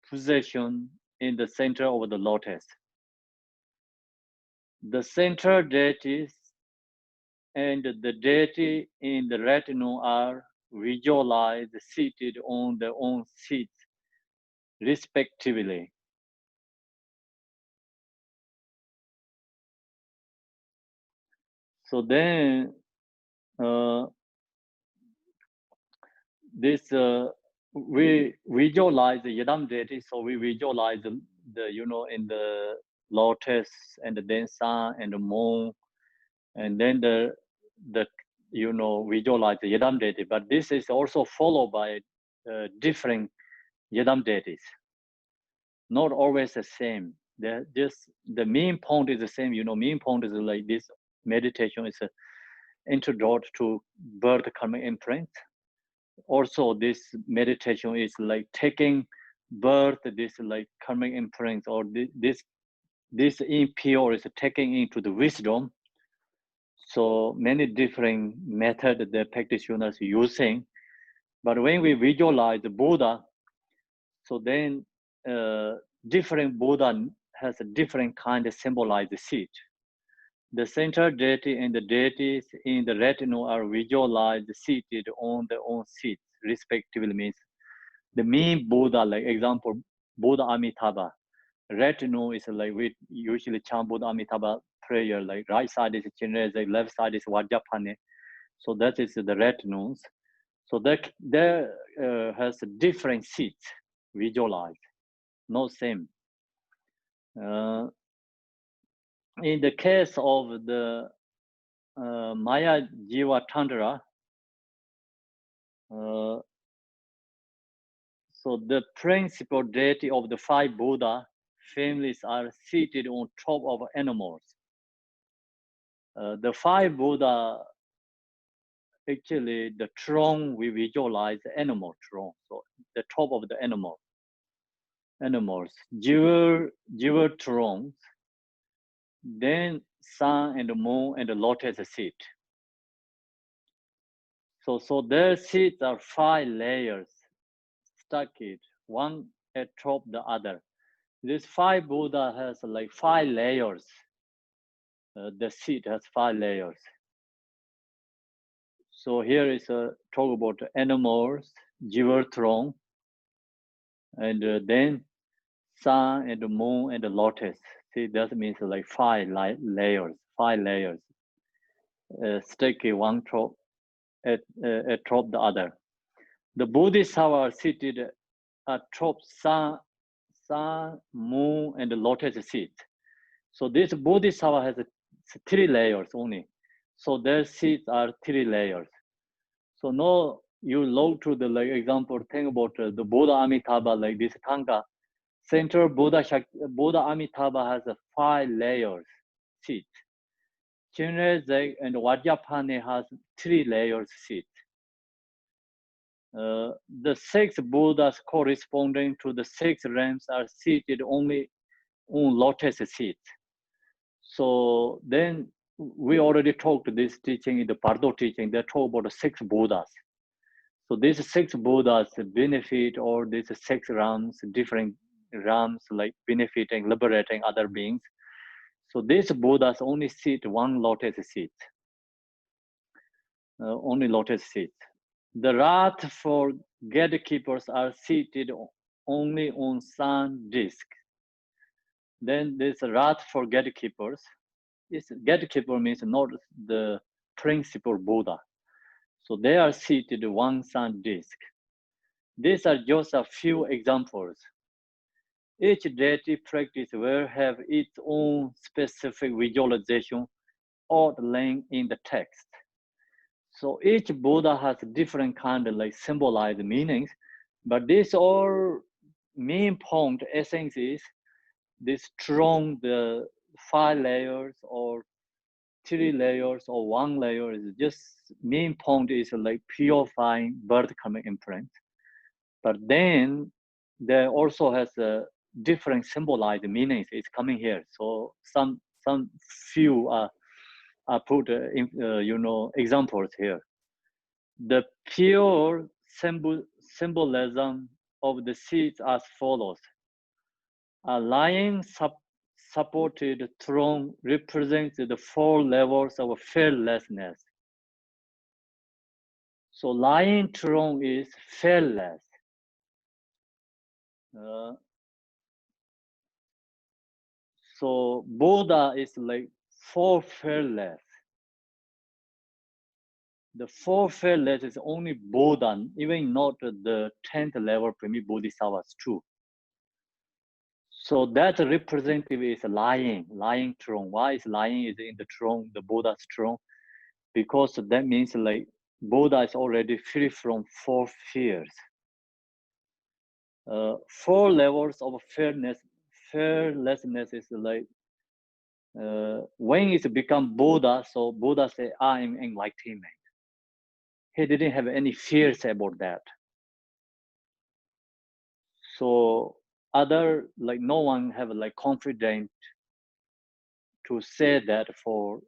S3: position in the center of the lotus. The center deities and the deity in the retinue are visualized seated on their own seats, respectively. So then, we visualize the Yadam deity. So we visualize the you know in the lotus, and then sun and the moon, and then the visualize the Yidam deity. But this is also followed by different Yidam deities. Not always the same. The main point is the same. Main point is like this meditation is an introduction to birth karmic imprint. Also, this meditation is like taking birth, this like karmic imprint, or this impure is taking into the wisdom. So many different methods the practitioners using. But when we visualize the Buddha, so then different Buddha has a different kind of symbolized seat. The central deity and the deities in the retinue are visualized seated on their own seats, respectively. Means the main Buddha, like example, Buddha Amitabha. Retinue is like we usually chant Buddha Amitabha prayer, like right side is Chinese, left side is Vajrapane. So that is the retinues. So that there has different seats visualized, not same. In the case of the Maya Jiva Tantra, so the principal deity of the 5 Buddha families are seated on top of animals. The 5 Buddha, actually the throne we visualize animal throne. So the top of the animals, jewel thrones, then sun and the moon and the lotus seat. So their seats are 5 layers, stacked, one atop the other. This 5 Buddha has like 5 layers. The seat has 5 layers. So here is a talk about animals, jewel throne, and then sun and the moon and the lotus. See, that means like 5 layers, 5 layers, stacked one top atop the other. The Bodhisattva are seated atop sun, moon, and the lotus seat. So this Bodhisattva has 3 layers only. So their seats are 3 layers. So now you look to the like example, think about the Buddha Amitabha, like this Tanka. Central Buddha Amitabha has a 5 layers seat. Chinrezig and Vajrapane has 3 layers seat. The 6 Buddhas corresponding to the 6 realms are seated only on lotus seat. So then we already talked this teaching in the Bardo teaching. They talk about the 6 Buddhas. So these 6 Buddhas benefit all these 6 realms, different realms, like benefiting, liberating other beings. So these Buddhas only sit one lotus seat. Only lotus seat. The wrath for gatekeepers are seated only on sun disk. Then there's a wrath for gatekeepers. Gatekeeper means not the principal Buddha. So they are seated one sun disk. These are just a few examples. Each deity practice will have its own specific visualization outlined in the text. So each Buddha has different kind of like symbolized meanings, but this all main point essence is this strong, the 5 layers or 3 layers or 1 layer is just main point is like purifying birth karmic imprint. But then there also has a different symbolized meanings. It's coming here. So some few I put examples here. The pure symbolism of the seats as follows: a lion supported throne represents the 4 levels of fearlessness. So lion throne is fearless. So Buddha is like 4 fearless. The 4 fearless is only Buddha, even not the 10th level Primi Bodhisattvas too. So that representative is lying throne. Why is lying is in the throne, the Buddha's throne? Because that means like Buddha is already free from 4 fears. 4 levels of fearlessness is like when it become Buddha, so Buddha say, I am enlightenment. He didn't have any fears about that. So other, like no one have like confidence to say that for,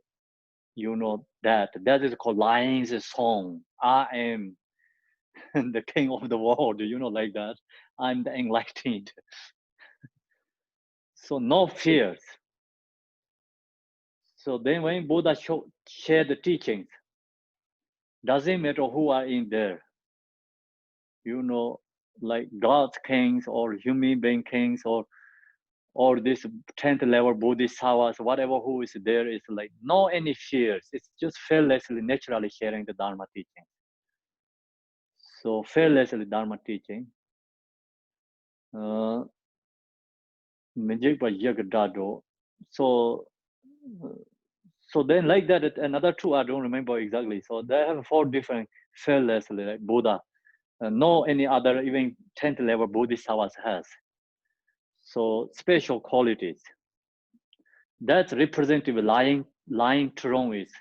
S3: you know, that is called lion's song. I am the king of the world, you know, like that. I'm the enlightened. So no fears. So then when Buddha shared the teachings, doesn't matter who are in there, you know, like God's kings or human being kings or this 10th level Bodhisattvas, whatever who is there is like no any fears. It's just fearlessly, naturally sharing the Dharma teaching. So fearlessly Dharma teaching. So then like that, another 2, I don't remember exactly. So they have 4 different fearlessly, like Buddha. No any other, even 10th level Bodhisattvas has. So special qualities. That's representative lying throne is.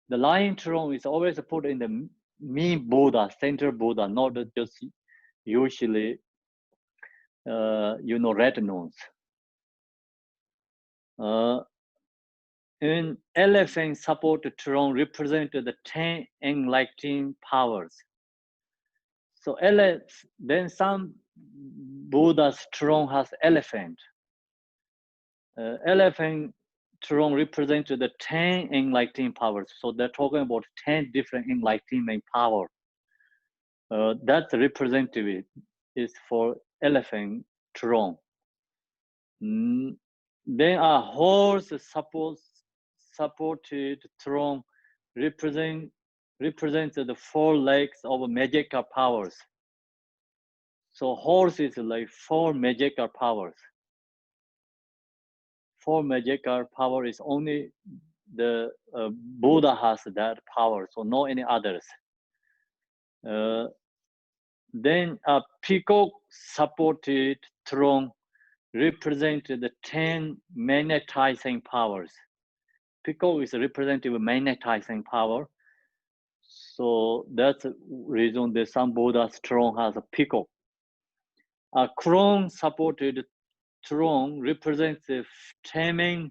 S3: The lying throne is always put in the mean Buddha, center Buddha, not just usually, you know, red notes. In elephant support throne represented the 10 enlightening powers. So then some Buddha's throne has elephant. Elephant throne represented the 10 enlightening powers. So they're talking about 10 different enlightenment power. That representative is for elephant throne. Then a horse supported throne represents the 4 legs of magical powers. So horse is like 4 magical powers. 4 magical power is only the Buddha has that power, so no any others. Then a peacock supported throne represented the 10 magnetizing powers. Peacock is representative of magnetizing power. So that's the reason that some Buddha's throne has a peacock. A crown supported throne represents the taming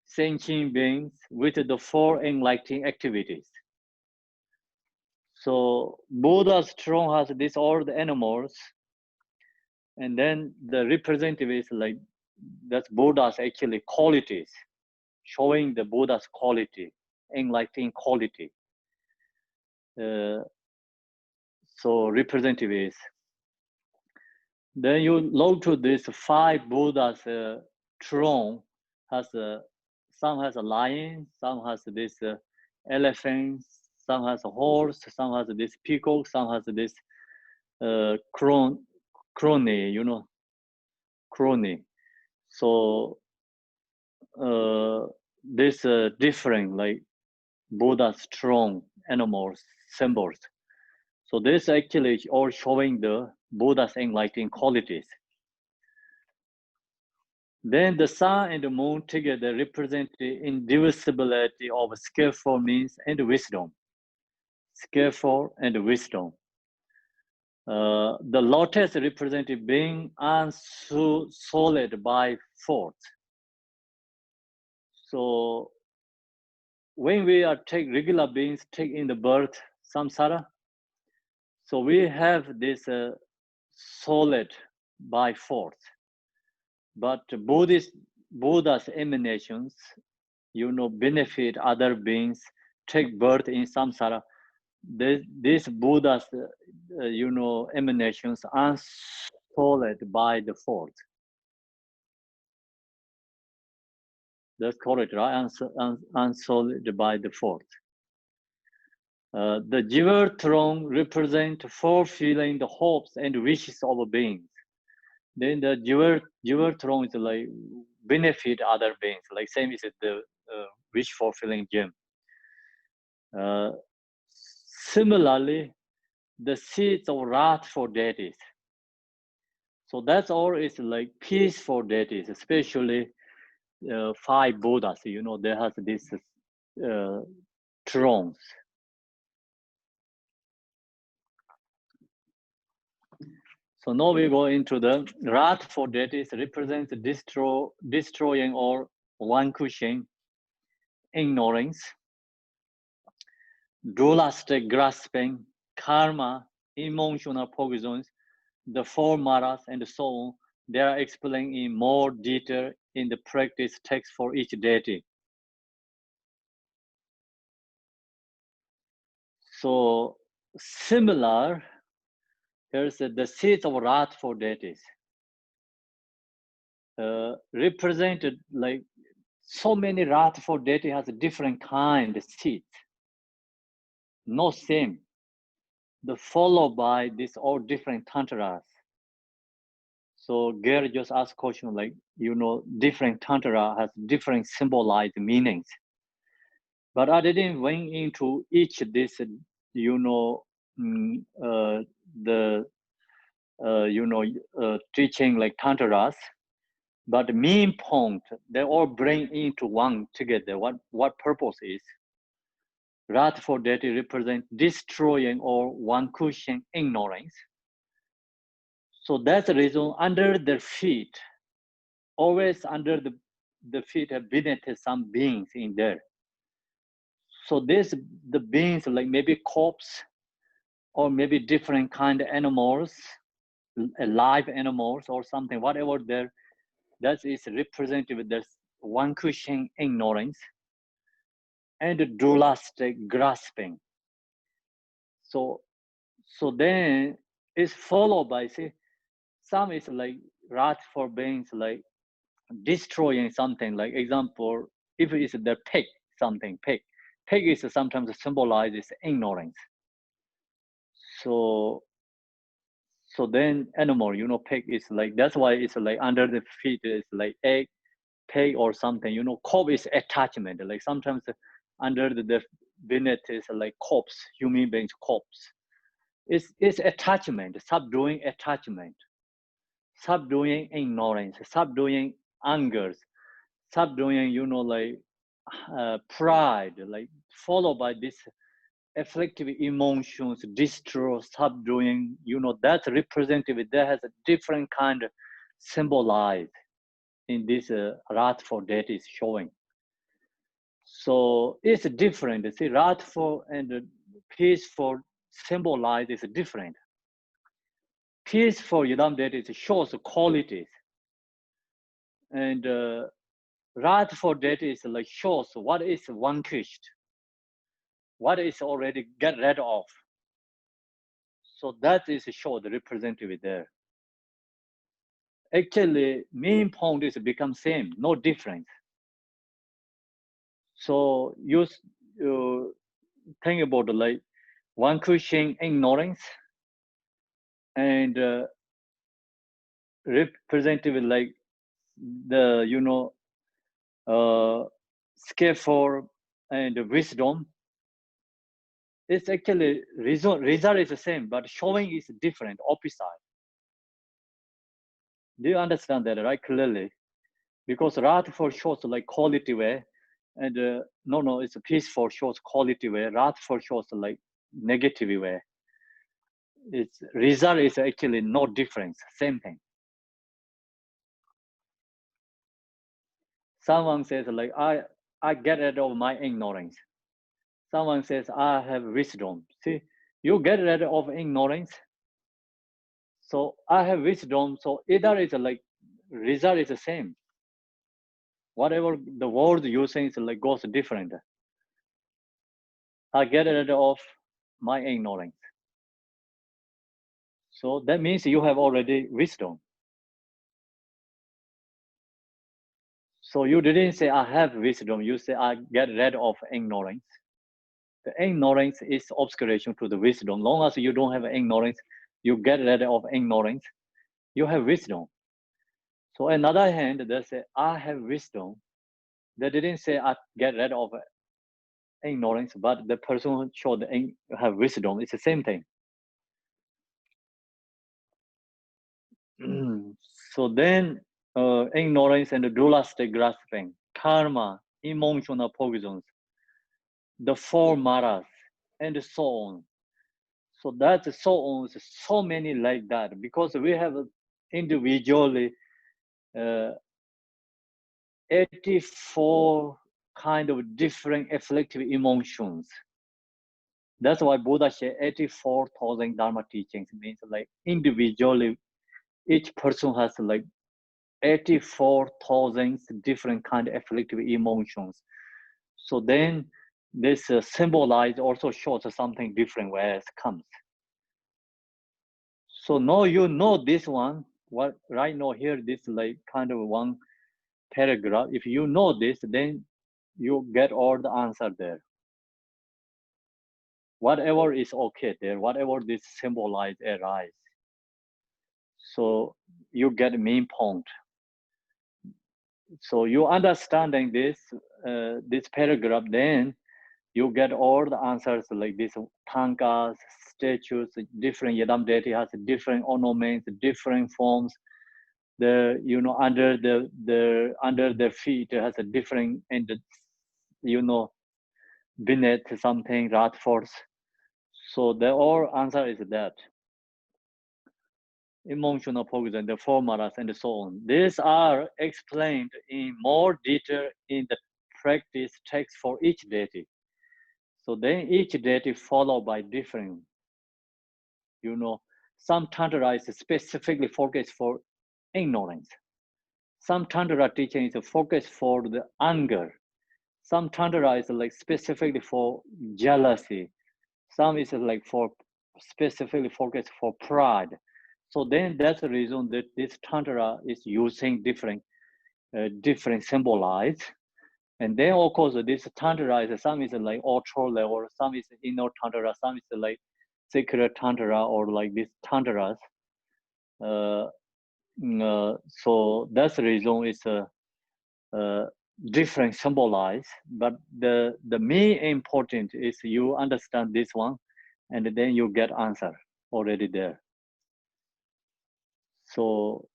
S3: sentient beings with the 4 enlightening activities. So Buddha's throne has this all the animals, and then the representative is like that's Buddha's actually qualities, showing the Buddha's quality, enlightening quality. So representative is. Then you look to this 5 Buddha's throne has some has a lion, some has this elephant, some has a horse, some has this peacock, some has this crony, you know, crony. So this different like Buddha's throne animals symbols. So this actually is all showing the Buddha's enlightening qualities. Then the sun and the moon together represent the indivisibility of skillful means and wisdom. Skillful and wisdom. The lotus represented being unsullied by fault. So when we are take regular beings take in the birth samsara, so we have this solid by fault. But Buddha's emanations, you know, benefit other beings, take birth in samsara. This Buddha's, you know, emanations are solid by the fault. That's correct, right? Unsolid by the fault. The Jiva throne represents fulfilling the hopes and wishes of beings. Then the Jivar throne is like benefit other beings, like same is the wish fulfilling gem. Similarly, the seeds of wrath for deities. So that's all is like peace for deities, especially 5 Buddhas. You know, they have these thrones. So now we go into the wrath for deities represents destroying or vanquishing ignorance, dualistic grasping, karma, emotional poisons, the 4 maras, and so on. They are explained in more detail in the practice text for each deity. So similar, here's the seeds of wrath for deities. Represented like so many wrath for deity has a different kind of seeds. No same. The followed by this all different tantras. So Gary just asked question like, you know, different tantra has different symbolized meanings. But I didn't went into each this, you know, teaching like tantras. But the main point, they all bring into one together. What purpose is? Wrath for deity represent destroying or vanquishing ignorance. So that's the reason under their feet, always under the feet have beneath some beings in there. So the beings like maybe corpse or maybe different kind of animals, live animals or something, whatever there, that is represented with this vanquishing ignorance and dualistic grasping. So then it's followed by, see, some is like wrath for beings like destroying something, like example, if it's the pig, something, pig is sometimes symbolizes ignorance. So then animal, you know, pig is like, that's why it's like under the feet is like egg, pig or something, you know, corpse is attachment, like sometimes under the beneath is like corpse, human beings corpse. It's attachment, subduing attachment, subduing ignorance, subduing angers, subduing, you know, like pride, like followed by this afflictive emotions, distress, subduing, you know, that's representative. That has a different kind of symbolized in this wrath for deity is showing. So it's different. See, wrath for and peace for symbolize is different. Peace for Yidam deity shows qualities, and wrath for deity is like shows what is vanquished, what is already get rid of. So that is show the representative there. Actually, main point is become same, no difference. So you think about like vanquishing ignorance and representative like the, you know, scaffold and wisdom. It's actually result is the same, but showing is different, opposite. Do you understand that, right? Clearly, because wrath for shows like quality way, and no, it's peaceful shows quality way. Wrath for shows like negative way. Its result is actually no difference, same thing. Someone says like I get rid of my ignorance. Someone says I have wisdom. See, you get rid of ignorance. So I have wisdom. So either is like result is the same. Whatever the word using is like goes different. I get rid of my ignorance. So that means you have already wisdom. So you didn't say I have wisdom. You say I get rid of ignorance. The ignorance is obscuration to the wisdom. Long as you don't have ignorance, you get rid of ignorance, you have wisdom. So another hand, they say, I have wisdom. They didn't say I get rid of ignorance, but the person who showed have wisdom. It's the same thing. So then ignorance and dualistic grasping, karma, emotional poisons, the four maras, and so on. So that's so on, so many like that, because we have individually 84 kind of different afflictive emotions. That's why Buddha said 84,000 Dharma teachings, means like individually, each person has like 84,000 different kind of afflictive emotions. So then this symbolize also shows something different where it comes. So now you know this one, what right now here, this like kind of one paragraph. If you know this, then you get all the answer there. Whatever is okay there, whatever this symbolize arise. So you get main point. So you understanding this this paragraph, then you get all the answers like this tankas, statues, different Yidam deity has different ornaments, different forms. The under their feet has a different, and beneath something rat force. So the all answer is that emotional poison, the formulas, and so on. These are explained in more detail in the practice text for each deity. So then each deity followed by different, some Tantra is specifically focused for ignorance. Some Tantra teaching is focused for the anger. Some Tantra is like specifically for jealousy. Some is like for specifically focused for pride. So then that's the reason that this Tantra is using different symbolize. And then of course this Tantra is, some is like ultra level, some is inner Tantra, some is like sacred Tantra, or like this Tantras. So that's the reason it's different symbolize, but the main important is you understand this one, and then you get answer already there. So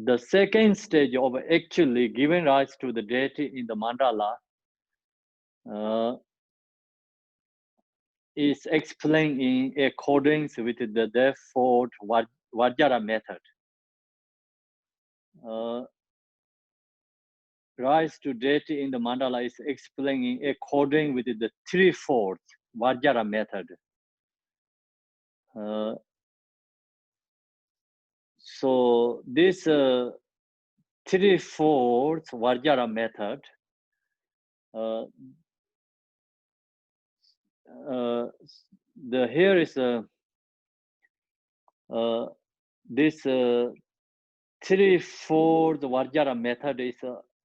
S3: the second stage of actually giving rise to the deity in the mandala is explained in accordance with the default Vajra method. Rise to deity in the mandala is explained according with the threefold Vajra method. So this threefold Vajra method, here is this threefold Vajra method is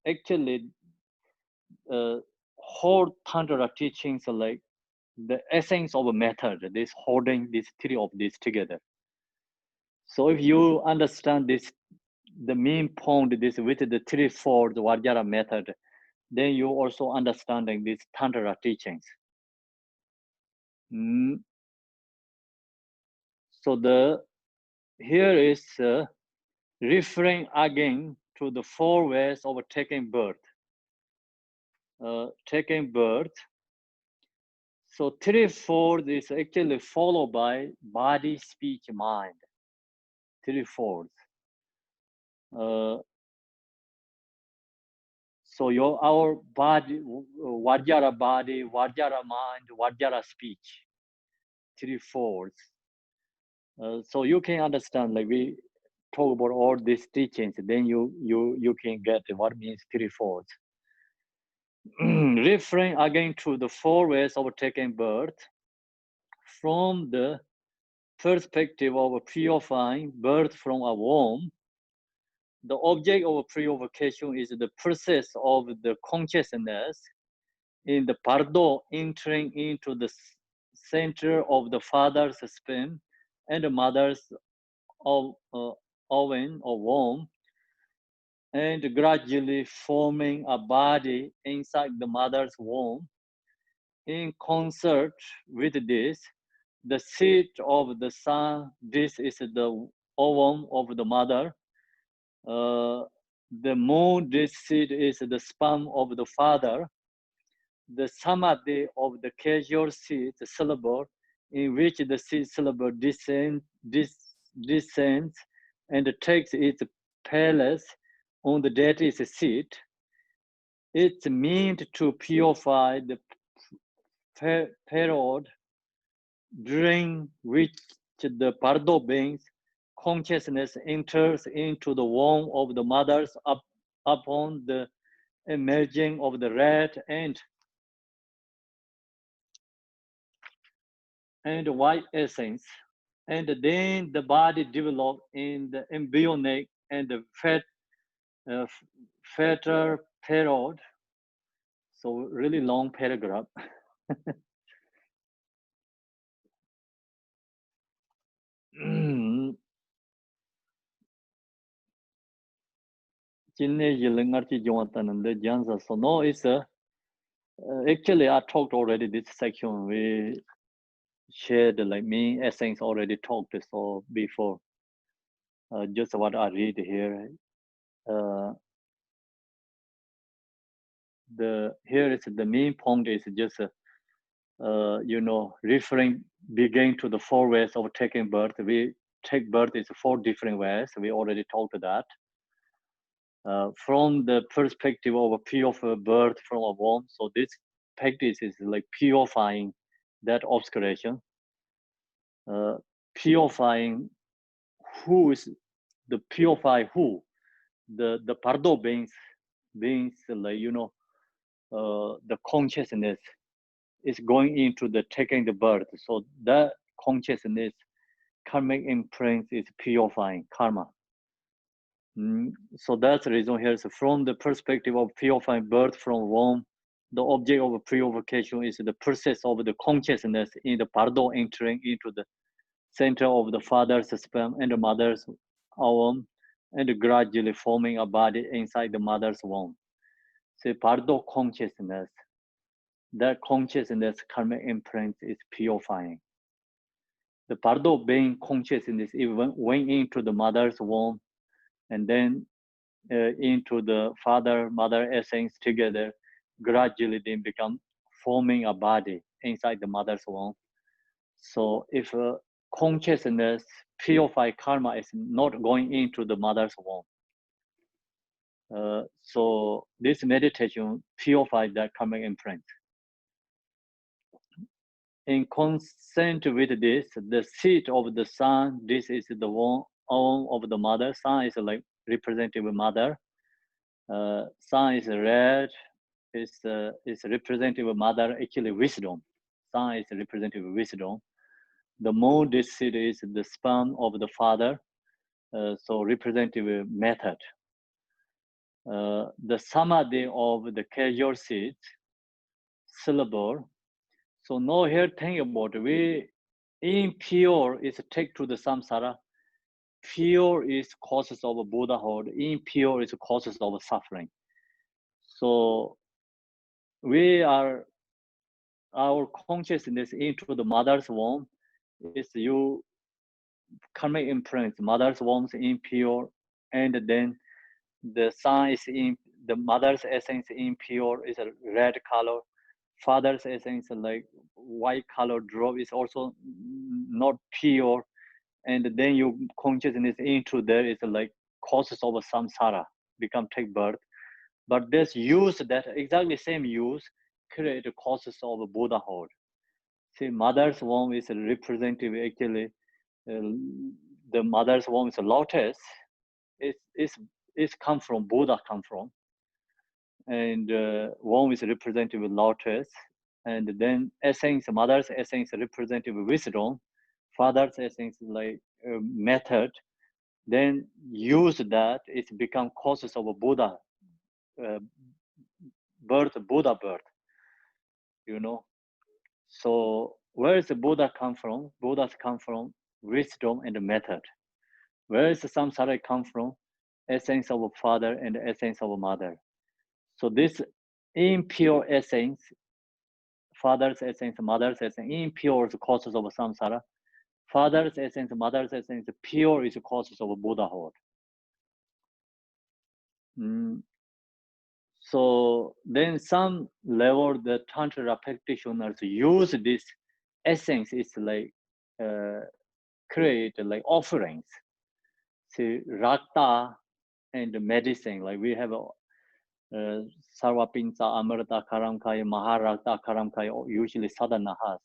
S3: actually whole Tantra teachings, like the essence of a method, this holding these three of these together. So if you understand this, the main point this with the threefold Vajra method, then you also understanding these Tantra teachings. So here is referring again to the 4 ways of taking birth. Taking birth. So threefold is actually followed by body, speech, mind. Threefold. So our body, Vajra body, Vajra mind, Vajra speech. Threefolds. So you can understand, like we talk about all these teachings, then you can get what means threefolds. Referring again to the 4 ways of taking birth, from the perspective of purifying birth from a womb, the object of purification is the process of the consciousness in the bardo entering into the center of the father's sperm and the mother's ovum or womb and gradually forming a body inside the mother's womb. In concert with this, the seed of the son, this is the ovum of the mother. The moon, this seed is the sperm of the father. The samadhi of the casual seed, the syllable, in which the seed syllable descends and takes its place on the deity's seat. It's meant to purify the period during which the Pardo being's consciousness enters into the womb of the mothers upon the emerging of the red and white essence. And then the body develops in the embryonic and the fetal period. So really long paragraph. So no, it's actually I talked already this section. We shared like me essence already talked so before. Just what I read here. Here is the main point is just referring begin to the 4 ways of taking birth. We take birth is 4 different ways. We already talked that. From the perspective of a pure birth from a womb, so this practice is like purifying that obscuration, purifying who is the purify who the Pardo beings like the consciousness is going into the taking the birth. So that consciousness karmic imprint is purifying karma. So that's the reason here. So from the perspective of purifying birth from womb, the object of purification is the process of the consciousness in the Pardo entering into the center of the father's sperm and the mother's ovum, and gradually forming a body inside the mother's womb. So Pardo consciousness, that consciousness karmic imprint is purifying. The Pardo being consciousness even went into the mother's womb and then into the father-mother essence together, gradually they become forming a body inside the mother's womb. So if consciousness purify karma is not going into the mother's womb. So this meditation purifies that karmic imprint. In consent with this, the seed of the son, this is the womb of the mother. Son is like representative mother. Sun is red. Is representative mother. Actually, wisdom. Sun is representative wisdom. The moon, this seed is the sperm of the father. So representative method. The samadhi of the casual seed, syllable. So now here think about it. We impure is take to the samsara. Pure is causes of Buddhahood. Impure is causes of suffering. So our consciousness into the mother's womb is you karmic imprint. Mother's womb is impure, and then the sun is in the mother's essence impure is a red color. Father's essence like white color drop is also not pure, and then your consciousness into there is like causes of samsara, become take birth. But this use, that exactly same use, create causes of Buddhahood. See, mother's womb is representative. Actually, the mother's womb is a lotus. It's come from Buddha, come from, and womb is representative of lotus, and then essence, mother's essence representative of wisdom, father's essence like method. Then use that, it's become causes of a Buddha birth, Buddha birth. So where is the Buddha come from? Buddhas come from wisdom and method. Where is the samsara come from? essence of father and essence of mother. So this impure essence, father's essence, mother's essence, impure is the causes of samsara. Father's essence, mother's essence, pure is the causes of Buddhahood. So then some level the Tantra practitioners use this essence is like create like offerings. See, Rakta and medicine, like we have Sarvapinsa, Amrita, Karamkaya, Maharakta, Karamkaya, usually sadhana has.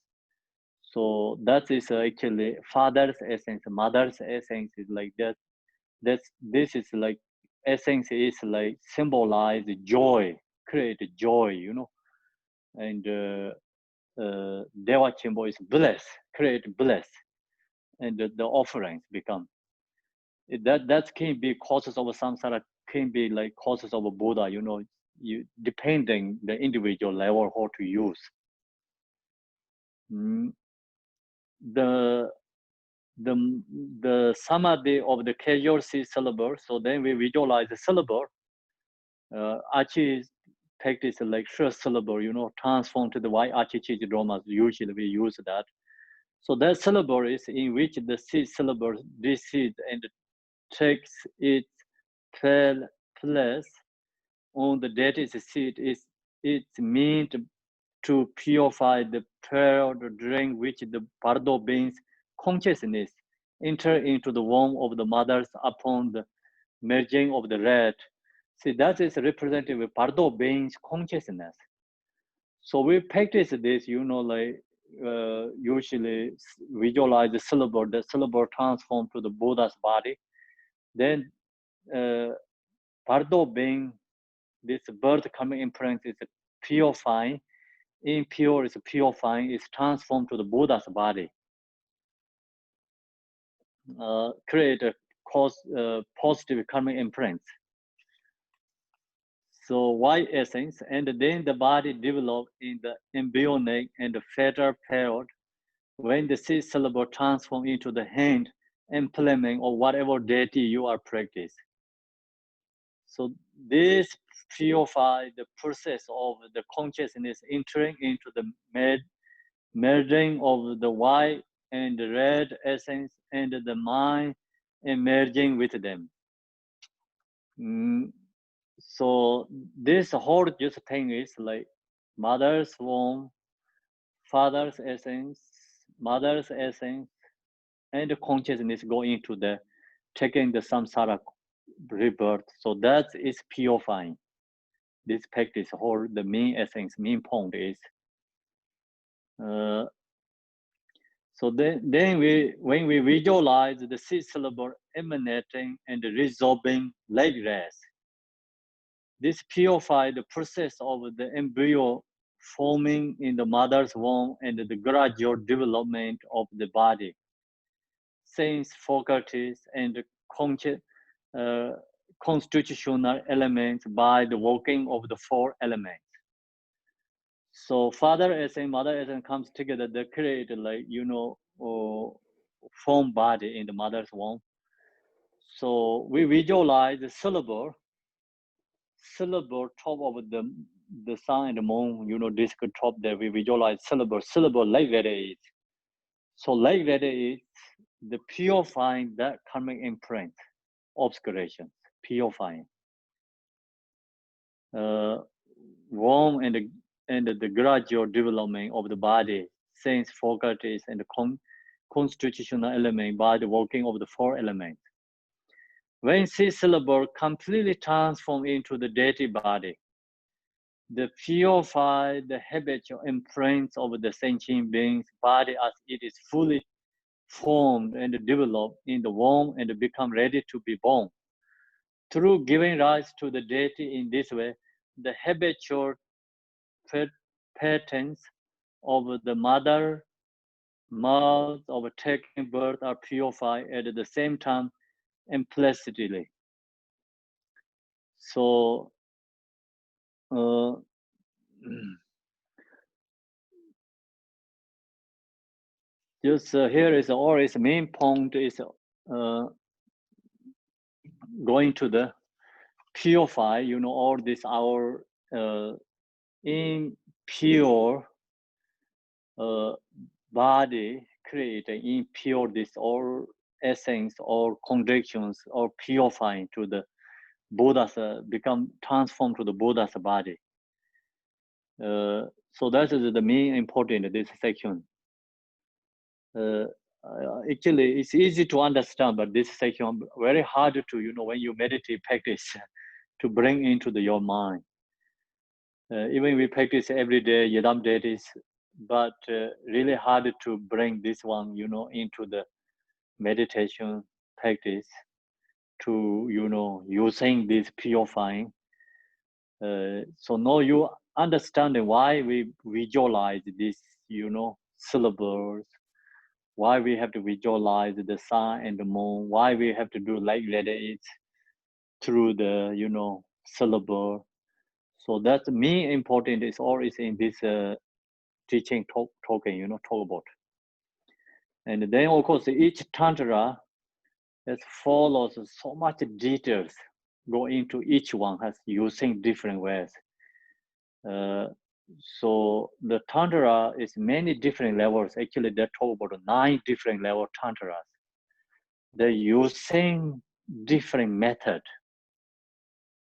S3: So that is actually father's essence, mother's essence is like that. This is like essence is like symbolize joy, create joy, you know, and Deva Chimbo is bless, create bless, and the offerings become that can be causes of samsara, can be like causes of a Buddha, you know, you depending the individual level how to use. The samadhi of the casual syllable. So then we visualize the syllable. Achi practice like first syllable, you know, transform to the Y Achi Chiji Romas. Usually we use that. So that syllable is in which the seed syllable recedes and takes its place on the deity seed. It's meant to purify the pearl during which the Bardo being's consciousness enter into the womb of the mothers upon the merging of the red. See, that is represented with Bardo being's consciousness. So we practice this, you know, like usually visualize the syllable transform to the Buddha's body. Then Bardo being, this birth coming imprint is purifying. Impure is purifying, is transformed to the Buddha's body. Create a positive karmic imprint. So Y essence, and then the body develop in the embryonic and the fetal period when the seed syllable transform into the hand implement or whatever deity you are practice. So this purify the process of the consciousness entering into the merging of the white and the red essence and the mind and merging with them. So this whole just thing is like mother's womb, father's essence, mother's essence, and the consciousness go into the taking the samsara rebirth. So that is purifying. This practice whole the main essence, main point is. So then when we visualize the seed syllable emanating and resolving like rest, this purify the process of the embryo forming in the mother's womb and the gradual development of the body, sense faculties and constitutional elements by the working of the four elements. So father essence, mother essence comes together, they create like, you know, form body in the mother's womb. So we visualize the syllable top of the sun and the moon, you know, disc top there, we visualize syllable like that is. So like that is the purifying that karmic imprint, obscurations, purifying. Womb and the gradual development of the body, sense faculties, and the constitutional element by the working of the four elements. When seed syllable completely transform into the deity body, the purify the habitual imprints of the sentient being's body as it is fully formed and developed in the womb and become ready to be born. Through giving rise to the deity in this way, the habitual patterns of the mother mouth of taking birth are purified at the same time implicitly. So just here is always main point is going to the purify, you know, all this our impure body create an impure this all essence or contradictions or purifying to the Buddha's become transformed to the Buddha's body. So that is the main important this section. Actually, it's easy to understand, but this section very hard to, you know, when you meditate practice to bring into your mind. Even we practice every day yidam deities, but really hard to bring this one, you know, into the meditation practice to, you know, using this purifying. So now you understand why we visualize this, you know, syllables, why we have to visualize the sun and the moon, why we have to do like that it through the, you know, syllable. So that's me important is always in this teaching talking, you know, talk about. And then of course each tantra that follows so much details go into each one has using different ways. So the tantra is many different levels. Actually, they talk about 9 different level tantras. They're using different method.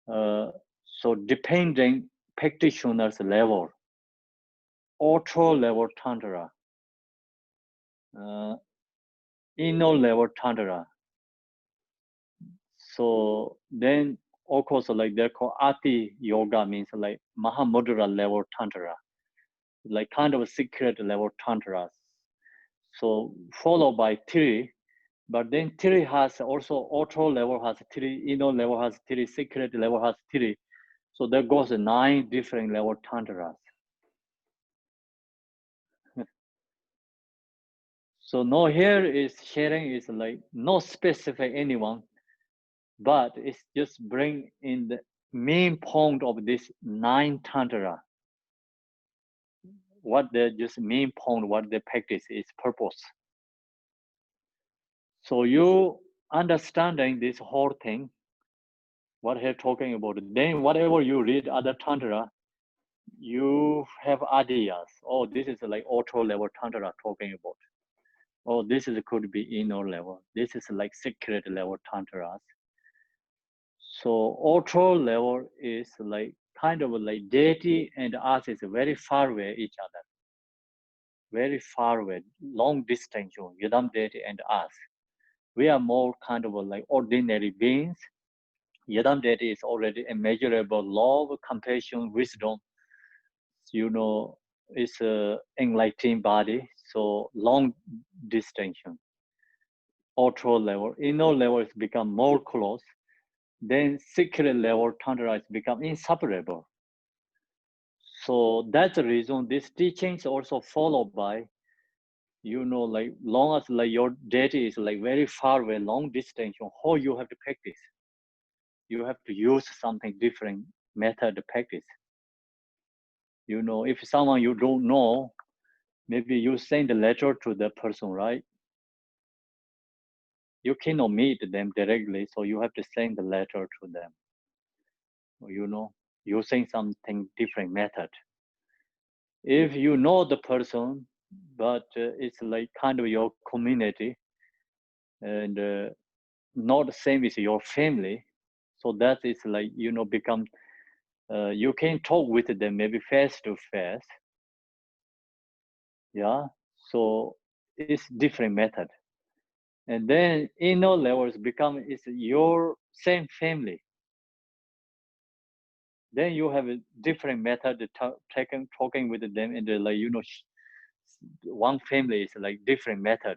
S3: So depending practitioner's level, auto level tantra, inner level tantra. So then of course like they're called Ati yoga means like Mahamudra level tantra, like kind of a secret level tantras. So followed by 3, but then 3 has also auto level has 3, inner level has 3, secret level has 3. So there goes 9 different level tantras. So no here is sharing is like no specific anyone, but it's just bring in the main point of this 9 tantra. What the just main point, what the practice is purpose. So you understanding this whole thing, what he's talking about, then whatever you read other tantra, you have ideas. Oh, this is like auto level tantra talking about. Oh, this is could be inner level. This is like secret level tantras. So auto level is like kind of like deity and us is very far away each other. Very far away, long distance, Yidam deity and us. We are more kind of like ordinary beings. Yidam deity is already immeasurable love, compassion, wisdom. You know, it's a enlightened body. So long distinction. Auto level, inner level is become more close. Then secret level tantra is become inseparable. So that's the reason this teaching is also followed by, you know, like long as like your deity is like very far away, long distance, how you have to practice. You have to use something different method to practice. You know, if someone you don't know, maybe you send a letter to the person, right? You cannot meet them directly, so you have to send the letter to them. You know, using something different method. If you know the person, but it's like kind of your community and not the same as your family, so that is like, you know, become you can talk with them maybe face to face. Yeah, so it's different method. And then inner levels become it's your same family. Then you have a different method talking with them, and like, you know, one family is like different method.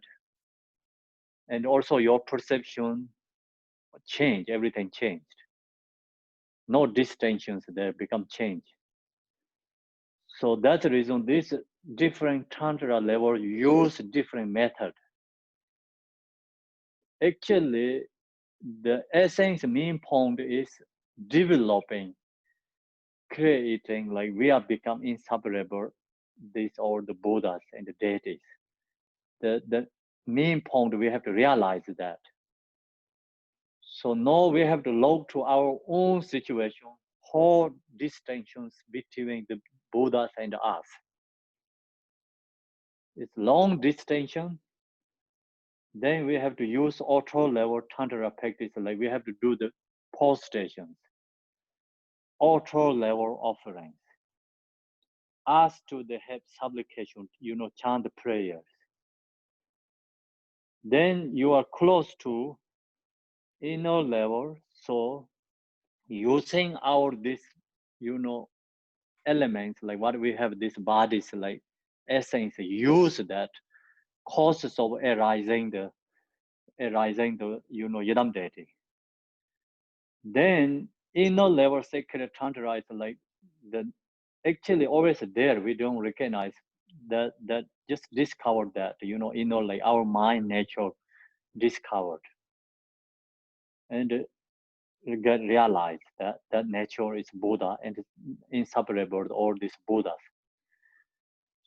S3: And also your perception change, everything changed. No distinctions there become change. So that's the reason this different tantra level use different method. Actually, the essence main point is developing, creating, like we are become inseparable, these are the Buddhas and the deities. The main point we have to realize that. So now we have to look to our own situation, how distinctions between the Buddhas and us. It's long distinction. Then we have to use auto level Tantra practice, like we have to do the postations, auto level offerings. Ask to the help supplication, chant prayers. Then you are close to inner level. So using our this, elements, like what we have, these bodies, like essence, use that causes of arising the Yidam deity. Then inner level sacred Tantra is like actually always there. We don't recognize that just discovered that, like our mind nature discovered. And get realized that nature is Buddha and it's inseparable with all these Buddhas.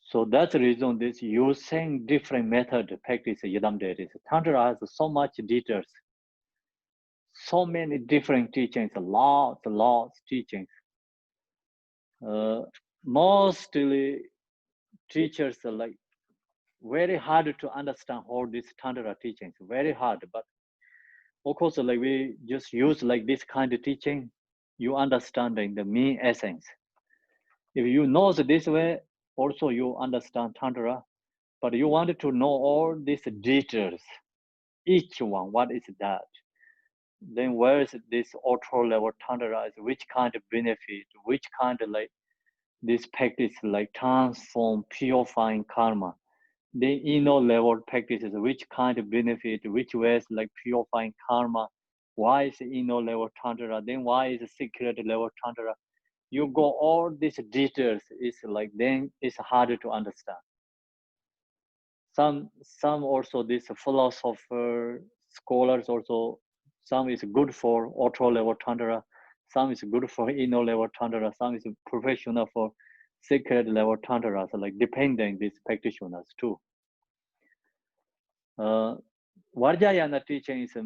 S3: So that's the reason this using different method to practice Yidam deities. Tantra has so much details, so many different teachings, lots teachings. Mostly teachers are like very hard to understand all these Tantra teachings, very hard. But of course, like we just use like this kind of teaching, you understanding the main essence. If you know this way, also you understand Tantra, but you wanted to know all these details, each one, what is that? Then where is this auto level Tantra, which kind of benefit, which kind of like this practice like transform, purifying karma. The inner level practices, which kind of benefit, which ways like purifying karma, why is the inner level Tantra, then why is the secret level Tantra? You go all these details, it's like then it's harder to understand. Some also this philosopher, scholars also, some is good for auto level Tantra, some is good for inner level Tantra, some is professional for secret level Tantra, so like depending these practitioners too. Vajrayana teaching is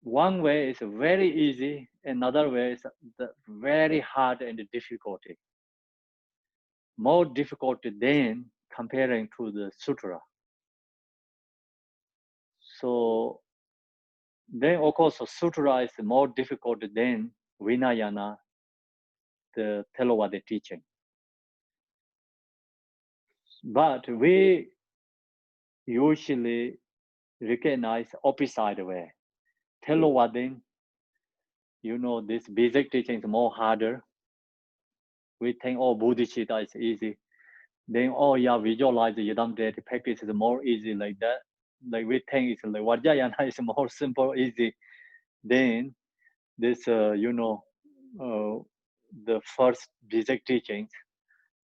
S3: one way is very easy, another way is very hard and difficulty. More difficult than comparing to the sutra. So then of course sutra is more difficult than Vinayana, the Theravada teaching. But we usually recognize opposite way. Theravada, this basic teaching is more harder. We think, oh, Bodhicitta is easy. Then, oh yeah, visualize the Yidam deity practice is more easy like that. Like we think it's like Vajrayana is more simple, easy. Then this, the first basic teachings.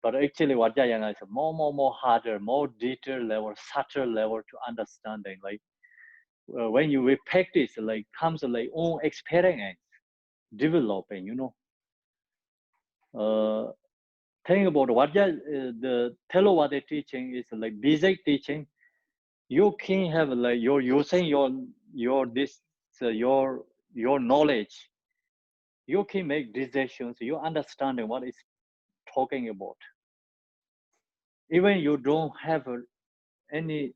S3: But actually Vajrayana is more harder, more detailed level, subtle level to understanding. Like when you practice, like comes like own experience, developing, Thing about the Theravada teaching is like basic teaching. You can have like you're using your knowledge. You can make decisions. You understanding what it's talking about. Even you don't have any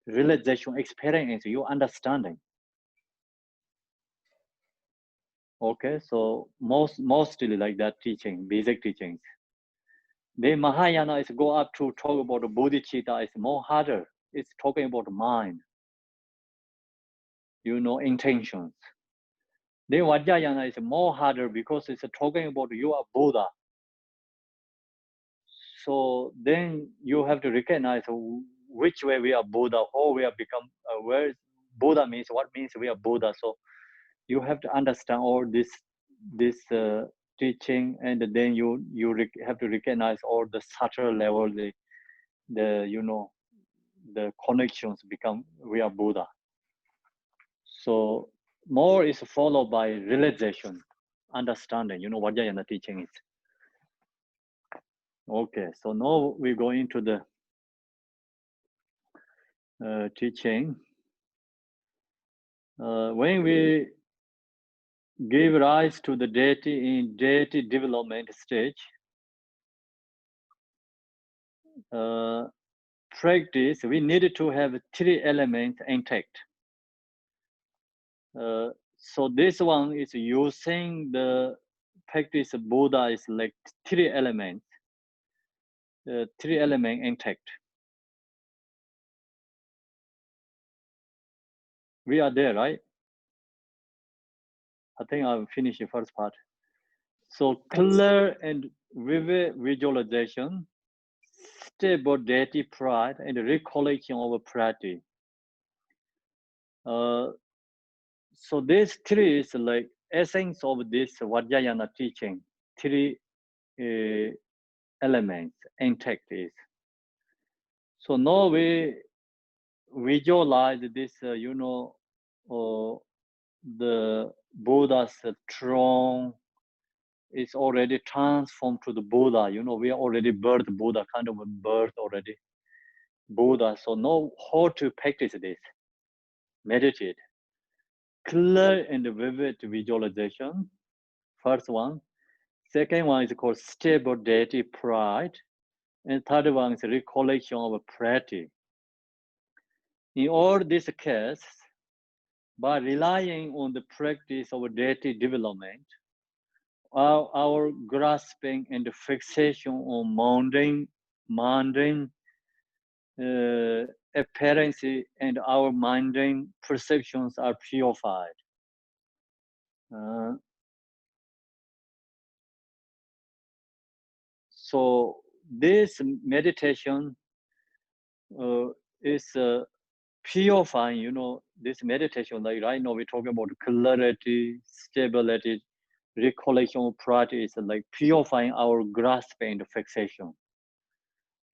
S3: realization experience, you understanding. Okay, so mostly like that teaching, basic teachings. Then Mahayana is go up to talk about bodhicitta, is more harder. It's talking about mind, intentions. Then Vajrayana is more harder because it's talking about you are Buddha. So then you have to recognize which way we are Buddha, how we have become, where Buddha means, what means we are Buddha. So you have to understand all this teaching, and then you have to recognize all the subtle level, the connections become we are Buddha. So more is followed by realization, understanding, Vajrayana teaching is. Okay, so now we go into the teaching. When we give rise to the deity in deity development stage. Practice, we needed to have 3 elements intact. So this one is using the practice of Buddha is like 3 elements, 3 elements intact. We are there, right? I think I'll finish the first part. So clear and vivid visualization, stable deity pride, and recollection of piety. So these 3 is like essence of this Vajrayana teaching. 3 elements intact is. So now we visualize this, the Buddha's throne is already transformed to the Buddha. We are already birthed Buddha, kind of a birth already. Buddha. So know how to practice this. Meditate. Clear and vivid visualization. First one. Second one is called stable deity pride. And third one is recollection of piety. In all these cases, by relying on the practice of deity development, our grasping and fixation on mundane appearance and our mundane perceptions are purified. So this meditation is purifying, this meditation, like right now we're talking about clarity, stability, recollection of practice, like purifying our grasping and fixation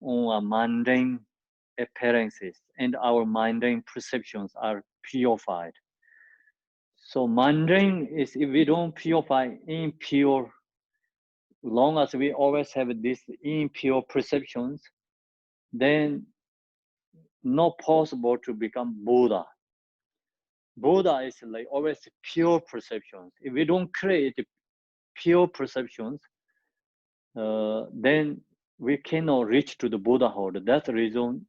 S3: on mundane appearances, and our mundane perceptions are purified. So mundane is, if we don't purify impure, long as we always have these impure perceptions, then not possible to become Buddha. Buddha is like always pure perceptions. If we don't create pure perceptions, then we cannot reach to the Buddhahood. That's the reason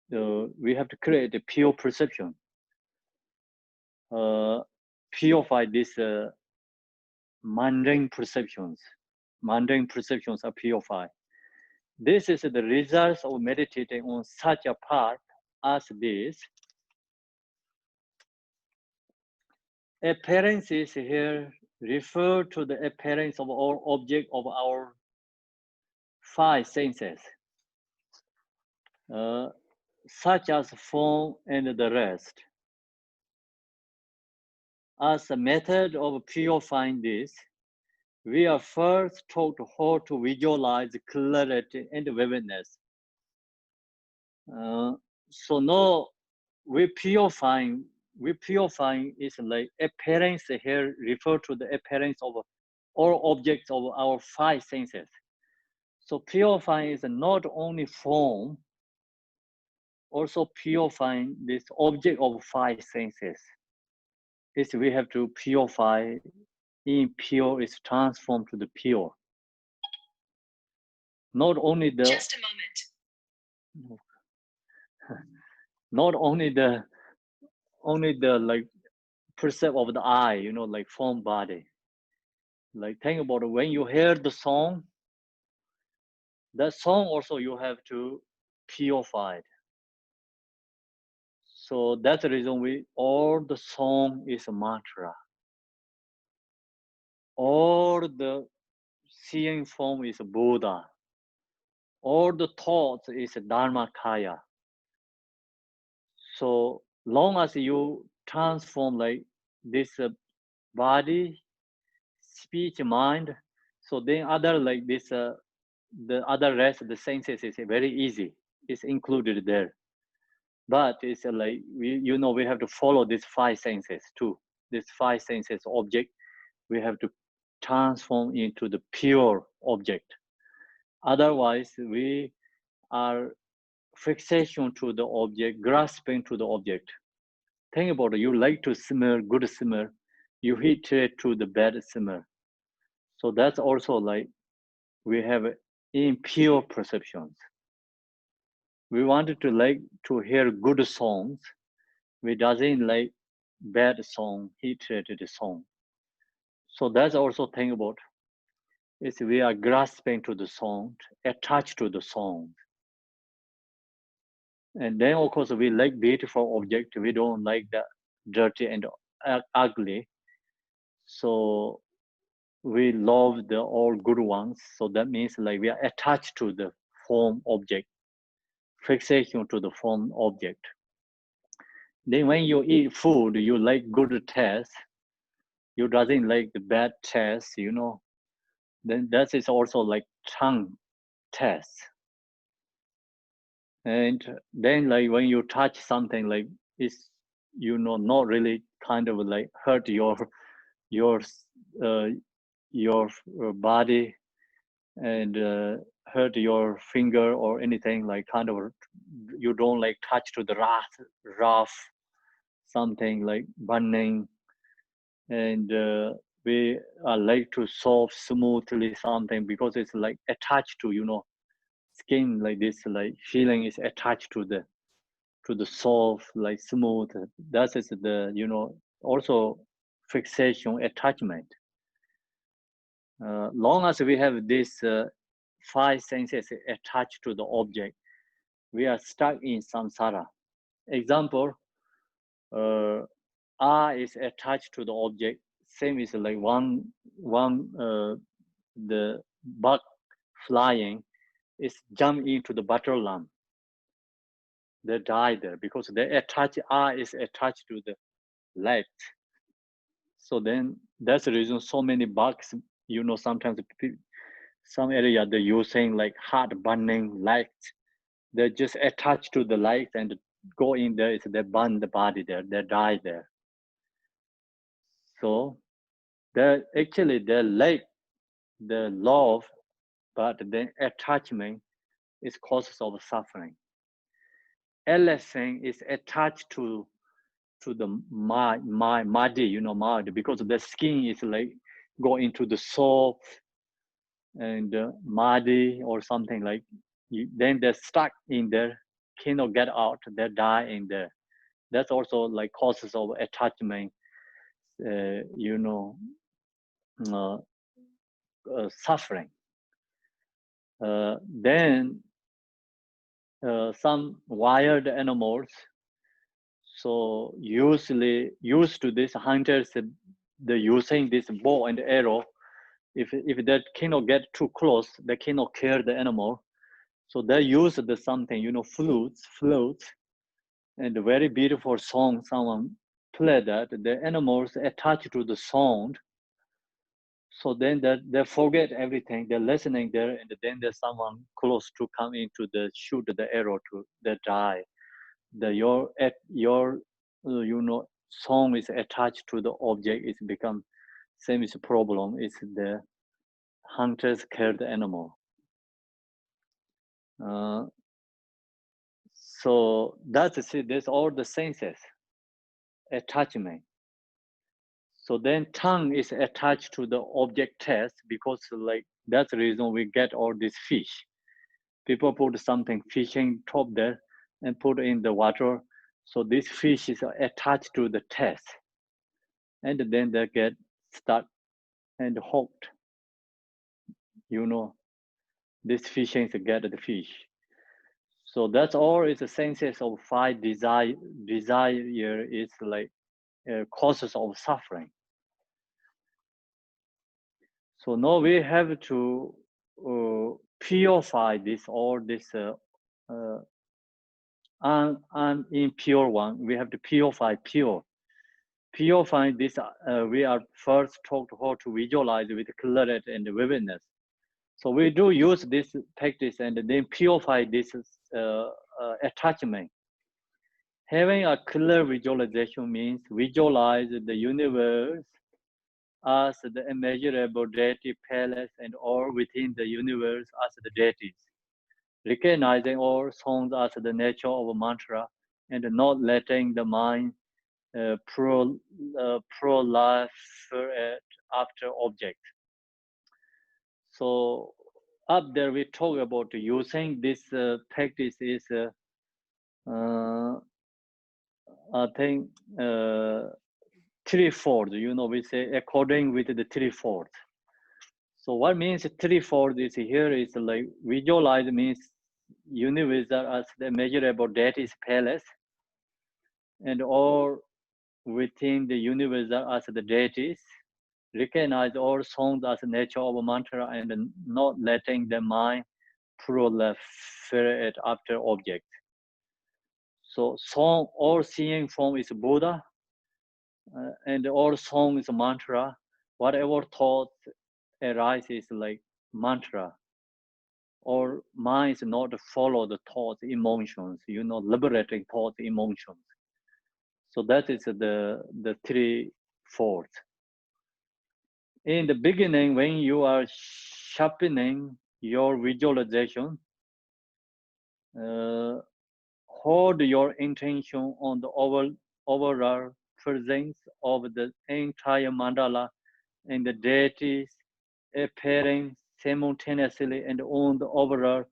S3: we have to create a pure perception. Purify these mundane perceptions. Mundane perceptions are purified. This is the results of meditating on such a path as this. Appearances here refer to the appearance of all objects of our 5 senses, such as form and the rest. As a method of purifying this, we are first taught how to visualize clarity and vividness. So now we purifying is like appearance here refer to the appearance of all objects of our 5 senses. So purifying is not only form, also purifying this object of 5 senses. Is we have to purify, impure is transformed to the pure. Not only the
S7: Just a moment.
S3: Not only the like percept of the eye, like form body. Like think about it, when you hear the song, that song also you have to purify it. So that's the reason all the song is a mantra. All the seeing form is a Buddha. All the thoughts is a Dharmakaya. So long as you transform like this body, speech, mind, so then other like this, the other rest of the senses is very easy. It's included there. But it's like, we have to follow these 5 senses too. These 5 senses object, we have to transform into the pure object. Otherwise, we are fixation to the object, grasping to the object. Think about it, you like to smell good smell, you hit it to the bed simmer. So that's also like we have impure perceptions. We wanted to like to hear good songs. We doesn't like bad song, heat-rated song. So that's also thing about is we are grasping to the song, attached to the song. And then of course we like beautiful object. We don't like the dirty and ugly. So we love the all good ones. So that means like we are attached to the form object, fixation to the form object. Then when you eat food, you like good taste. You doesn't like the bad taste, you know. Then that is also like tongue test. And then like when you touch something like it's, you know, not really kind of like hurt your body and hurt your finger or anything, like kind of you don't like touch to the rough something like burning, and we are like to soft smoothly something because it's like attached to, you know, skin, like this, like feeling is attached to the soft, like smooth. That is the, you know, also fixation attachment. Long as we have this 5 senses attached to the object, we are stuck in samsara. Example, eye is attached to the object. Same is like the bug flying is jump into the butter lamp. They die there because the eye is attached to the light. So then that's the reason so many bugs, you know, sometimes some area they're using like hot burning light. They're just attached to the light and go in there, they burn the body there, they die there. So they're actually they like the love, but then attachment is causes of suffering. Everything is attached to the muddy, you know, mud, because the skin is like go into the soft and muddy or something like. Then they're stuck in there, cannot get out. They die in there. That's also like causes of attachment. You know, suffering. Then some wild animals. So usually used to this hunters, they're using this bow and arrow. If they cannot get too close, they cannot kill the animal. So they use the something, you know, flutes, and a very beautiful song. Someone play that. The animals attached to the sound. So then they forget everything. They're listening there, and then there's someone close to come into the shoot the arrow to they die. Your you know, song is attached to the object. It's become same is a problem. It's the hunters kill the animal. So that's it. There's all the senses attachment. So then tongue is attached to the object test because like that's the reason we get all this fish. People put something fishing top there and put in the water. So this fish is attached to the test. And then they get stuck and hooked. You know, this fishing to get the fish. So that's all is the senses of 5 desire. Desire is like causes of suffering. So now we have to purify this, all this impure one. We have to purify pure. Purifying this, we are first taught how to visualize with clarity and vividness. So we do use this practice and then purify this attachment. Having a clear visualization means visualize the universe as the immeasurable deity palace and all within the universe as the deities. Recognizing all songs as the nature of a mantra and not letting the mind proliferate after object. So up there we talk about using this practice is I think threefold. You know, we say according with the threefold. So what means threefold is here is like visualize means universal as the measurable deity is palace, and all within the universal as the deities, recognize all songs as nature of mantra and not letting the mind proliferate after object. So song, all seeing form is Buddha, and all song is mantra. Whatever thought arises like mantra. Or mind is not follow the thoughts, emotions, you know, liberating thoughts, emotions. So that is the threefold. In the beginning, when you are sharpening your visualization, hold your intention on the overall presence of the entire mandala and the deities appearing simultaneously and on the overall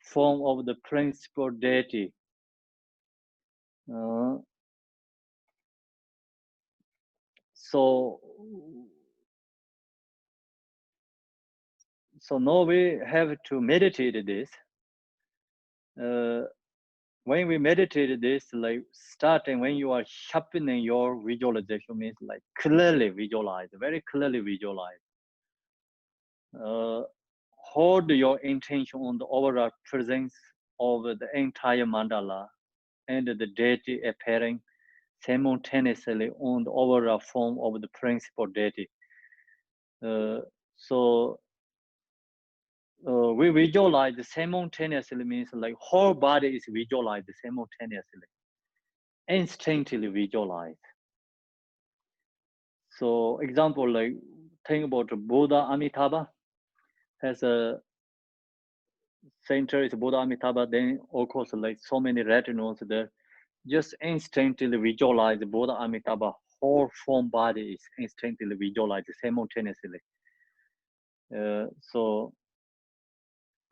S3: form of the principal deity. So now we have to meditate this. When we meditate this, like starting when you are sharpening your visualization means like clearly visualize, very clearly visualize. Hold your intention on the overall presence of the entire mandala and the deity appearing simultaneously on the overall form of the principal deity. We visualize simultaneously means like whole body is visualized simultaneously, instantly visualized. So example, like think about Buddha Amitabha has a center is Buddha Amitabha, then of course like so many retinas there, just instantly visualize Buddha Amitabha, whole form body is instantly visualized simultaneously. So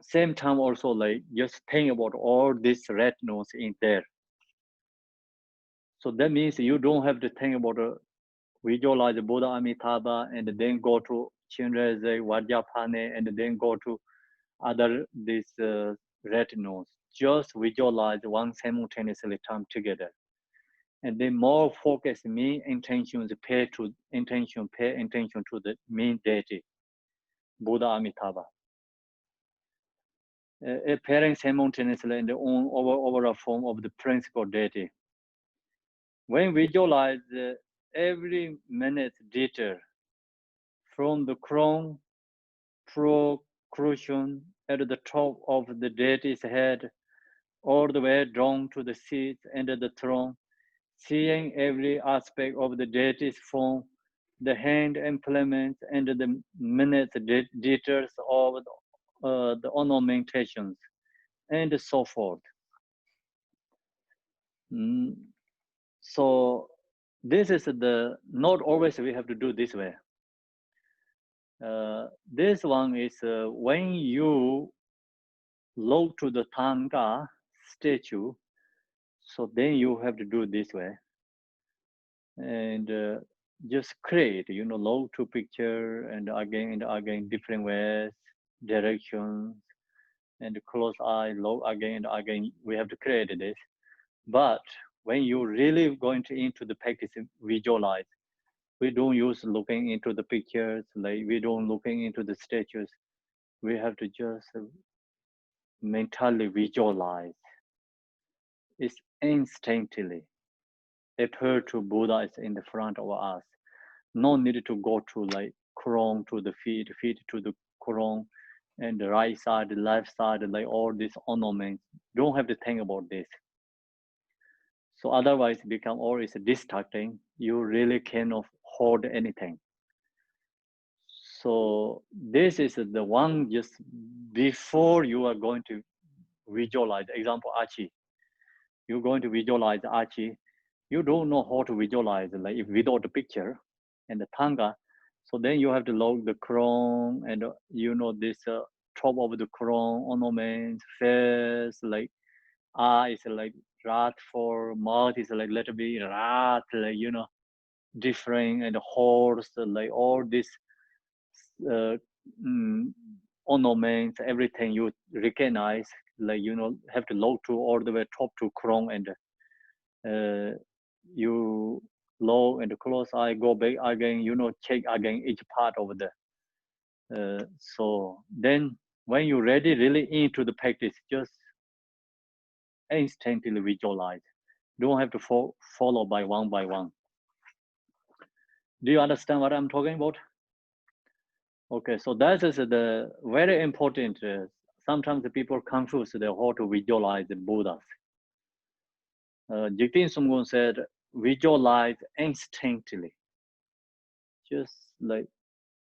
S3: same time also like just think about all these retinas in there. So that means you don't have to think about visualize Buddha Amitabha and then go to Chinrezig, Vajrapane, and then go to other these retinas. Just visualize one simultaneously time together. And then more focus, main intentions, pay attention to the main deity, Buddha Amitabha. Appearing simultaneously in the overall form of the principal deity. When visualize every minute detail from the crown protrusion at the top of the deity's head all the way down to the seat and the throne, seeing every aspect of the deity's form, the hand implements and the minute details of the ornamentations, and so forth. So this is not always we have to do this way. This one is when you look to the Tanga statue, so then you have to do this way. And just create, look to picture and again different ways, directions, and close eye, look again and again. We have to create this. But when you really going into the practice, visualize. We don't use looking into the pictures, like we don't looking into the statues. We have to just mentally visualize. It's instantly appear to Buddha is in the front of us. No need to go to like crown to the feet to the crown, and the right side, the left side, like all these ornaments. Don't have to think about this. So otherwise become always distracting. You really cannot hold anything. So this is the one just before you are going to visualize. Example, Achi. You're going to visualize Achi. you don't know how to visualize, like if without the picture and the Thanga. So then you have to log the crown and this top of the crown ornaments, face, like eye is like rat for, mouth is like little bit rat, like different, and horse, like all this uh, ornaments, everything you recognize, like have to log to all the way top to crown, and you low and close eye, go back again, check again each part of the so then when you're ready really into the practice, just instantly visualize. Don't have to follow by one. Do you understand what I'm talking about? Okay, so that is the very important. Sometimes the people confuse the how to visualize the Buddhas. Jigten Sumgön said, visualize instantly, just like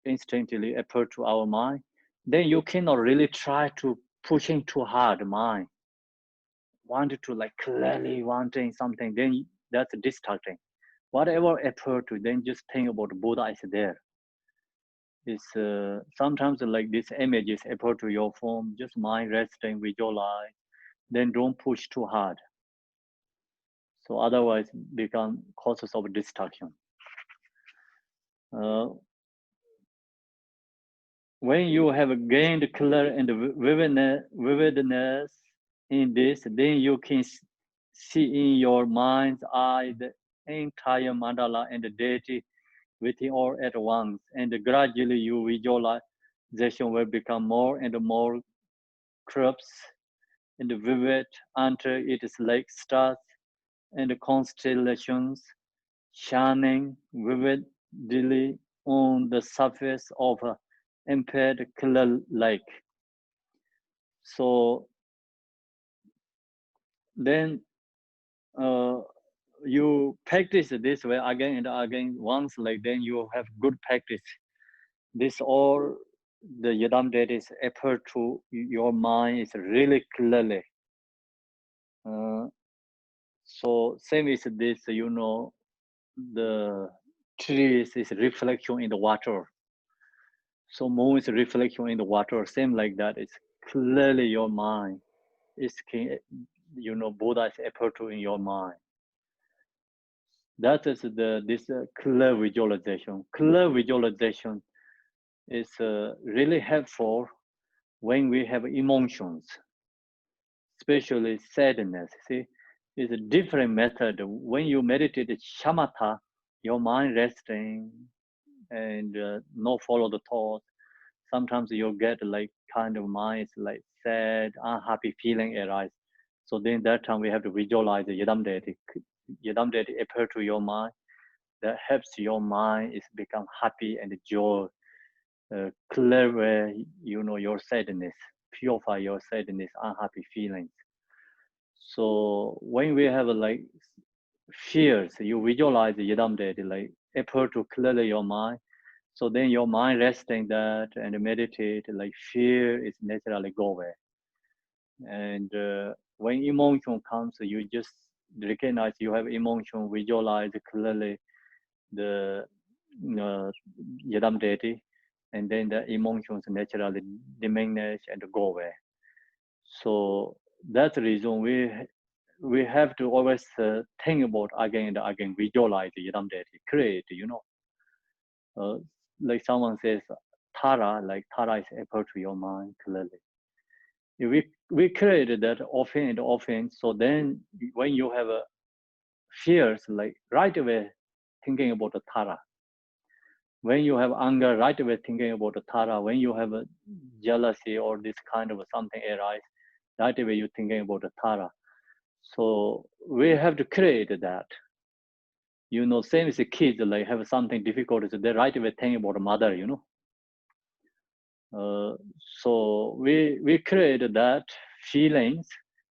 S3: instantly appear to our mind. Then you cannot really try to pushing too hard mind. Wanted to like clearly wanting something, then that's distracting. Whatever appear to, then just think about Buddha is there. It's sometimes like these images appear to your form, just mind resting, visualize, then don't push too hard. So otherwise become causes of distraction. When you have gained color and vividness in this, then you can see in your mind's eye the entire mandala and the deity within all at once, and gradually your visualization will become more and more crisp and vivid until it is like stars and constellations shining vividly on the surface of a impaired color lake. So then you practice this way again and again. Once like then you have good practice. This all the yidam deities appear to your mind is really clearly. So same is this, the trees is reflection in the water. So moon is reflection in the water. Same like that. It's clearly your mind. It's Buddha is appear to in your mind. That is this clear visualization. Clear visualization is really helpful when we have emotions, especially sadness. See, it's a different method. When you meditate shamatha, your mind resting and not follow the thoughts. Sometimes you get like kind of mind like sad, unhappy feeling arise. So then that time we have to visualize the yidam deity. Yidam deity appear to your mind. That helps your mind is become happy and joy. Clear your sadness, purify your sadness, unhappy feelings. So when we have like fears, you visualize the yidam deity like appear to clear your mind. So then your mind resting that and meditate, like fear is naturally go away. And when emotion comes, you just recognize you have emotion, visualize clearly the yidam deity, and then the emotions naturally diminish and go away. So that's the reason we have to always think about again and again, visualize the yidam deity, create, like someone says, Tara, like Tara is appear to your mind clearly. We created that often and often. So then when you have a fears, like right away thinking about the Tara. When you have anger, right away thinking about the Tara. When you have a jealousy or this kind of something arise, right away you're thinking about the Tara. So we have to create that. Same as the kids, like have something difficult, so they right away think about the mother, so we create that feelings,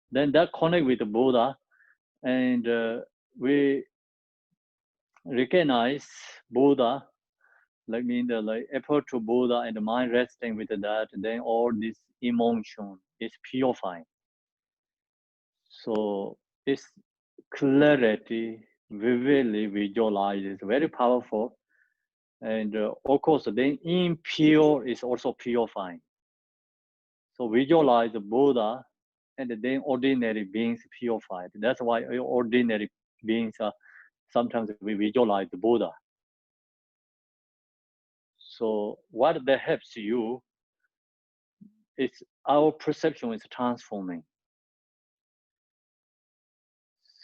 S3: then that connect with the Buddha, and we recognize Buddha, like effort to Buddha and the mind resting with that, and then all this emotion is purifying. So it's clarity vividly visualize is very powerful. And of course, then impure is also purifying. So visualize the Buddha and then ordinary beings purified. That's why ordinary beings are sometimes we visualize the Buddha. So what that helps you is our perception is transforming.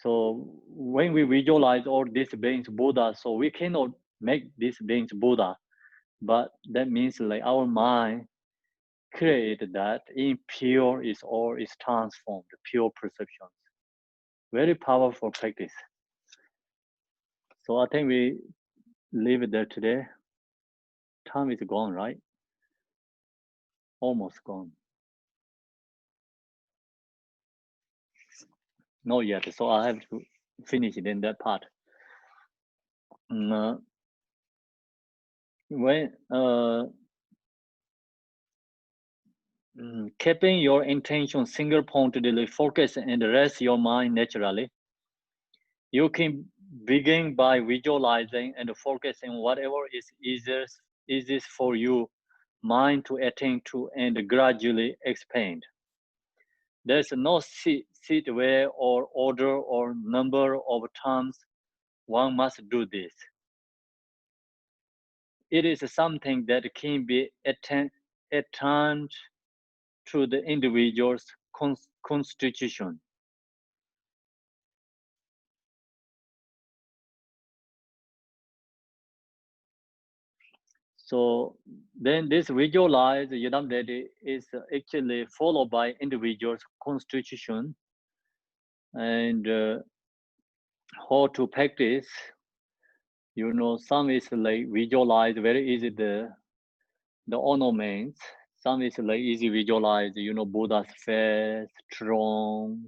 S3: So when we visualize all these beings Buddha, so we cannot make these beings Buddha, but that means like our mind create that impure is all is transformed, pure perceptions. Very powerful practice. So I think we leave it there today. Time is gone, right? Almost gone. Not yet, so I have to finish it in that part. When keeping your intention single pointedly focus and rest your mind naturally, you can begin by visualizing and focusing whatever is easiest for you mind to attain to and gradually expand. There's no seat way or order or number of times one must do this. It is something that can be attained to the individual's constitution. So then this visualize Yadam is actually followed by individual's constitution and how to practice. You know, some is like visualize very easy the ornaments. Some is like easy visualize, you know, Buddha's face, thrones.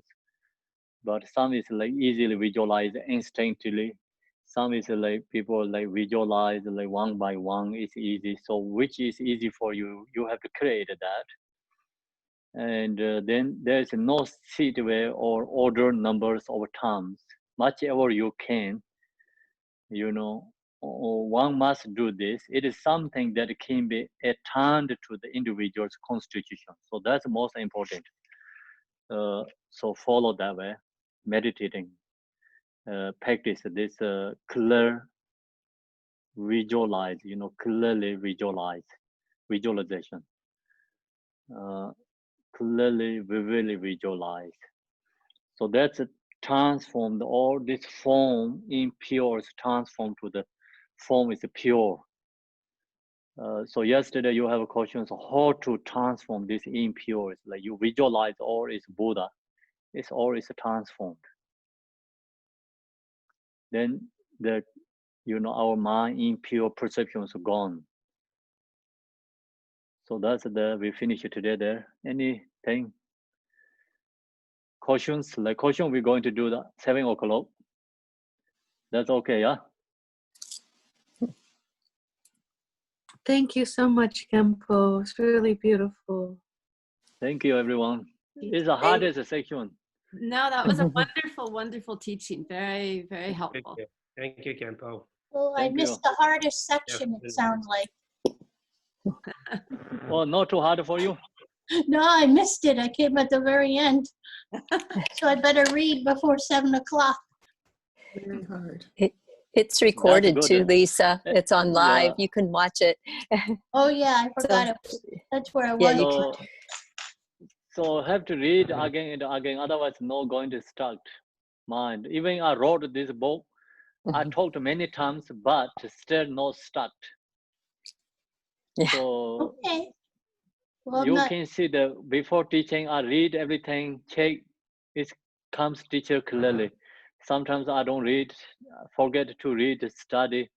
S3: But some is like easily visualize instinctively. Some is like people like visualize like one by one. It's easy. So which is easy for you? You have to create that. And then there's no seat way or order numbers of times. Much ever you can, you know, one must do this. It is something that can be attained to the individual's constitution. So that's most important. So follow that way, meditating, practice this clear visualize, you know, clearly visualization. Clearly, vividly visualize. So that's transformed all this form impure is transformed to the form is pure. So yesterday you have questions how to transform this impure. Like you visualize all is Buddha, it's all is transformed. Then the, you know, our mind impure perceptions are gone. So that's the we finish it today there. Anything? Questions? Like question, we're going to do the 7 o'clock. That's okay, yeah?
S2: Thank you so much, Kempo. It's really beautiful.
S3: Thank you, everyone. It's the hardest section.
S8: No, that was a wonderful, wonderful teaching. Very, very helpful.
S4: Thank you, Kempo.
S9: Oh, I
S3: Thank
S9: missed
S3: you.
S9: the hardest section,
S4: Yeah.
S9: it sounds like.
S3: Well, not too hard for you?
S9: No, I missed it. I came at the very end. So I better read before 7 o'clock.
S5: Very hard.
S10: It's recorded
S3: good.
S10: too, Lisa. It's on live.
S3: Yeah.
S10: You can watch it.
S9: Oh, yeah, I forgot it. That's where I was.
S3: So have to read again and again, otherwise no going to start mind. Even I wrote this book, I talked many times, but still no start.
S10: Yeah.
S3: So
S9: Okay. Well,
S3: you
S9: not,
S3: can see the before teaching, I read everything, check, it comes teacher clearly. Sometimes I don't read, forget to read, study.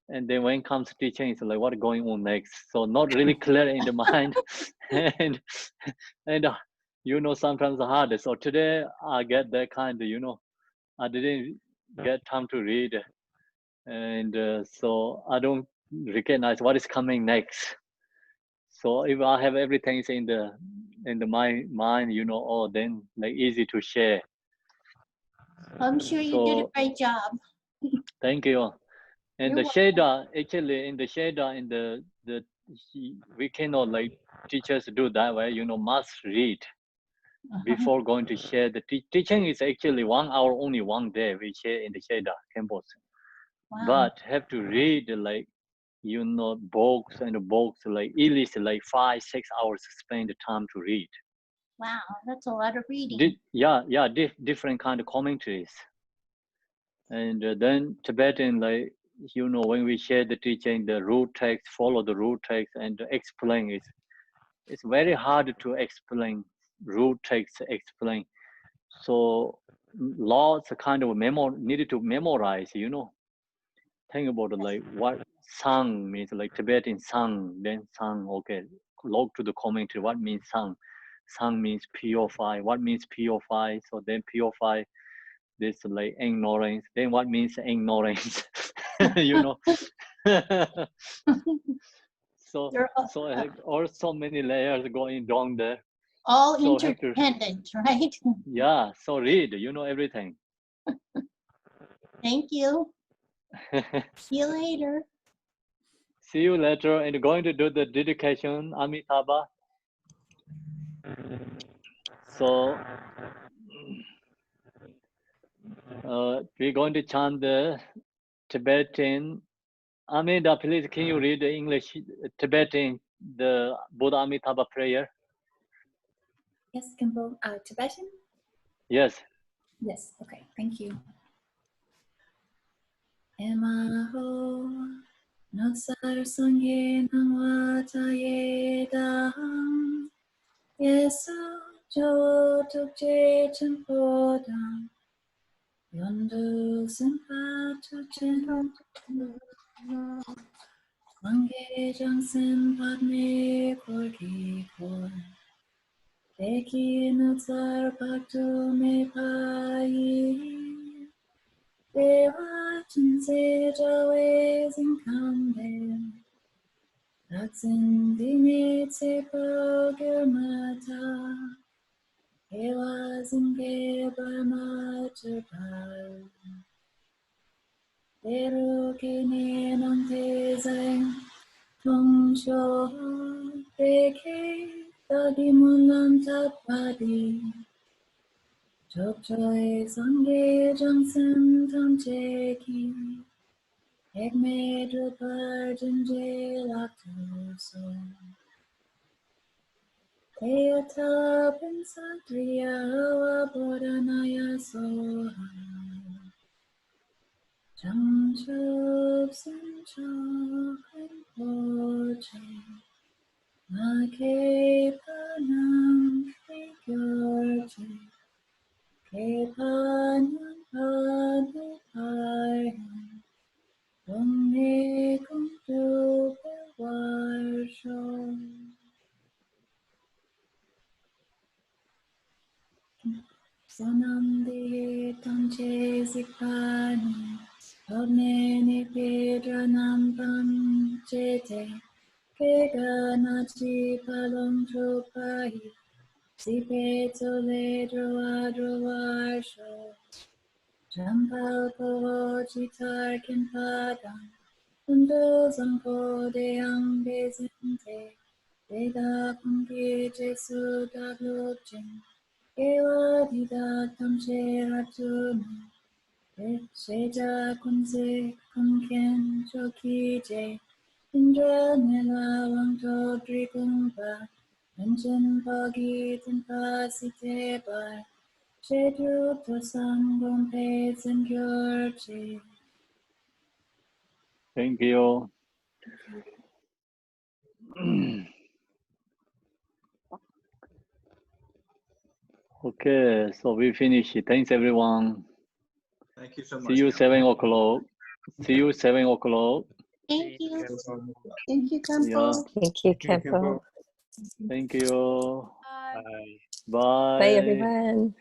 S3: And then when comes teaching, it's like what going on next? So not really clear in the mind. and you know, sometimes hard. So today I get that kind of, you know, I didn't get time to read. And so I don't recognize what is coming next. So if I have everything in the mind, you know, oh, then like easy to share.
S9: I'm sure you did a great job.
S3: Thank you. And
S9: You're
S3: the shader, actually, in the shader, we cannot like teachers do that way. You know, must read before going to share. The teaching is actually 1 hour, only one day we share in the shader campus.
S9: Wow.
S3: But have to read like, you know, books and books, like at least like 5-6 hours spend the time to read.
S9: Wow, that's a lot of reading.
S3: Different kind of commentaries. And then Tibetan, like, you know, when we share the teaching, the root text, follow the root text and explain it. It's very hard to explain root text, explain. So lots of kind of needed to memorize, you know. Think about like what sang means, like Tibetan sang, then sang, okay, log to the commentary, what means sang? Sang means purify, what means purify? So then purify, this like ignorance, then what means ignorance? You know. So also many layers going down there.
S9: All
S3: So
S9: interdependent, right?
S3: Yeah, so read, you know, everything.
S9: Thank you. See you later.
S3: See you later, and going to do the dedication, Amitabha. So we're going to chant the Tibetan. Amida, please, can you read the English Tibetan, the Buddha Amitabha prayer?
S11: Yes, Khenpo. Tibetan?
S3: Yes.
S11: Yes, okay, thank you. Emaho Notsar Sangye Nangwata Yedaham Yesu Jo Tukje Chenpodam Yondu Senpatu Chen Mange Jangsen Padme Korki Kor Eki Notsar Paktu Me Payi Dewa Chinse Jawe Zinkande Datsin Dine Tsepo Girmata Ewa Zinge Barma Chirpal Deru Kine Nante Zang Tong Sho Deke Dadi Mulam Tapadi Chok Choi Sangye Johnson Tam Cheki Ekme Drupar Jinje Lakto So Teata Pinsatria Wabodanaya Soha Chamchup Sanchok Poche Make Panam Kyorche Kepanam Padu Parham Domne Kumtu Pewarsho Sanande Tamche Zikpani Domne Pedranam Panchete Keganachi Palom Tropai Sipe Tole Droa Droarsho Jampal Poho Chitar Kimpadam Undo Zanko Deang Bezinte Veda Kumpi Jesu Daglochin Ewa Dida Tamche Ratunu Sheja Kunze Kunken Chokije Indra Nela Wangto Drigumpa Mention Pagi Timpa Site Bar Shedru Tosam Gompe Zengyurche.
S3: Thank you. Okay, so we finish. Thanks, everyone.
S12: Thank you so much.
S3: See you 7 o'clock. See you 7 o'clock.
S9: Thank you.
S5: Thank you, Khenpo.
S3: Yeah.
S10: Thank you, Khenpo.
S3: Thank you.
S4: Bye.
S3: Bye.
S10: Bye, everyone.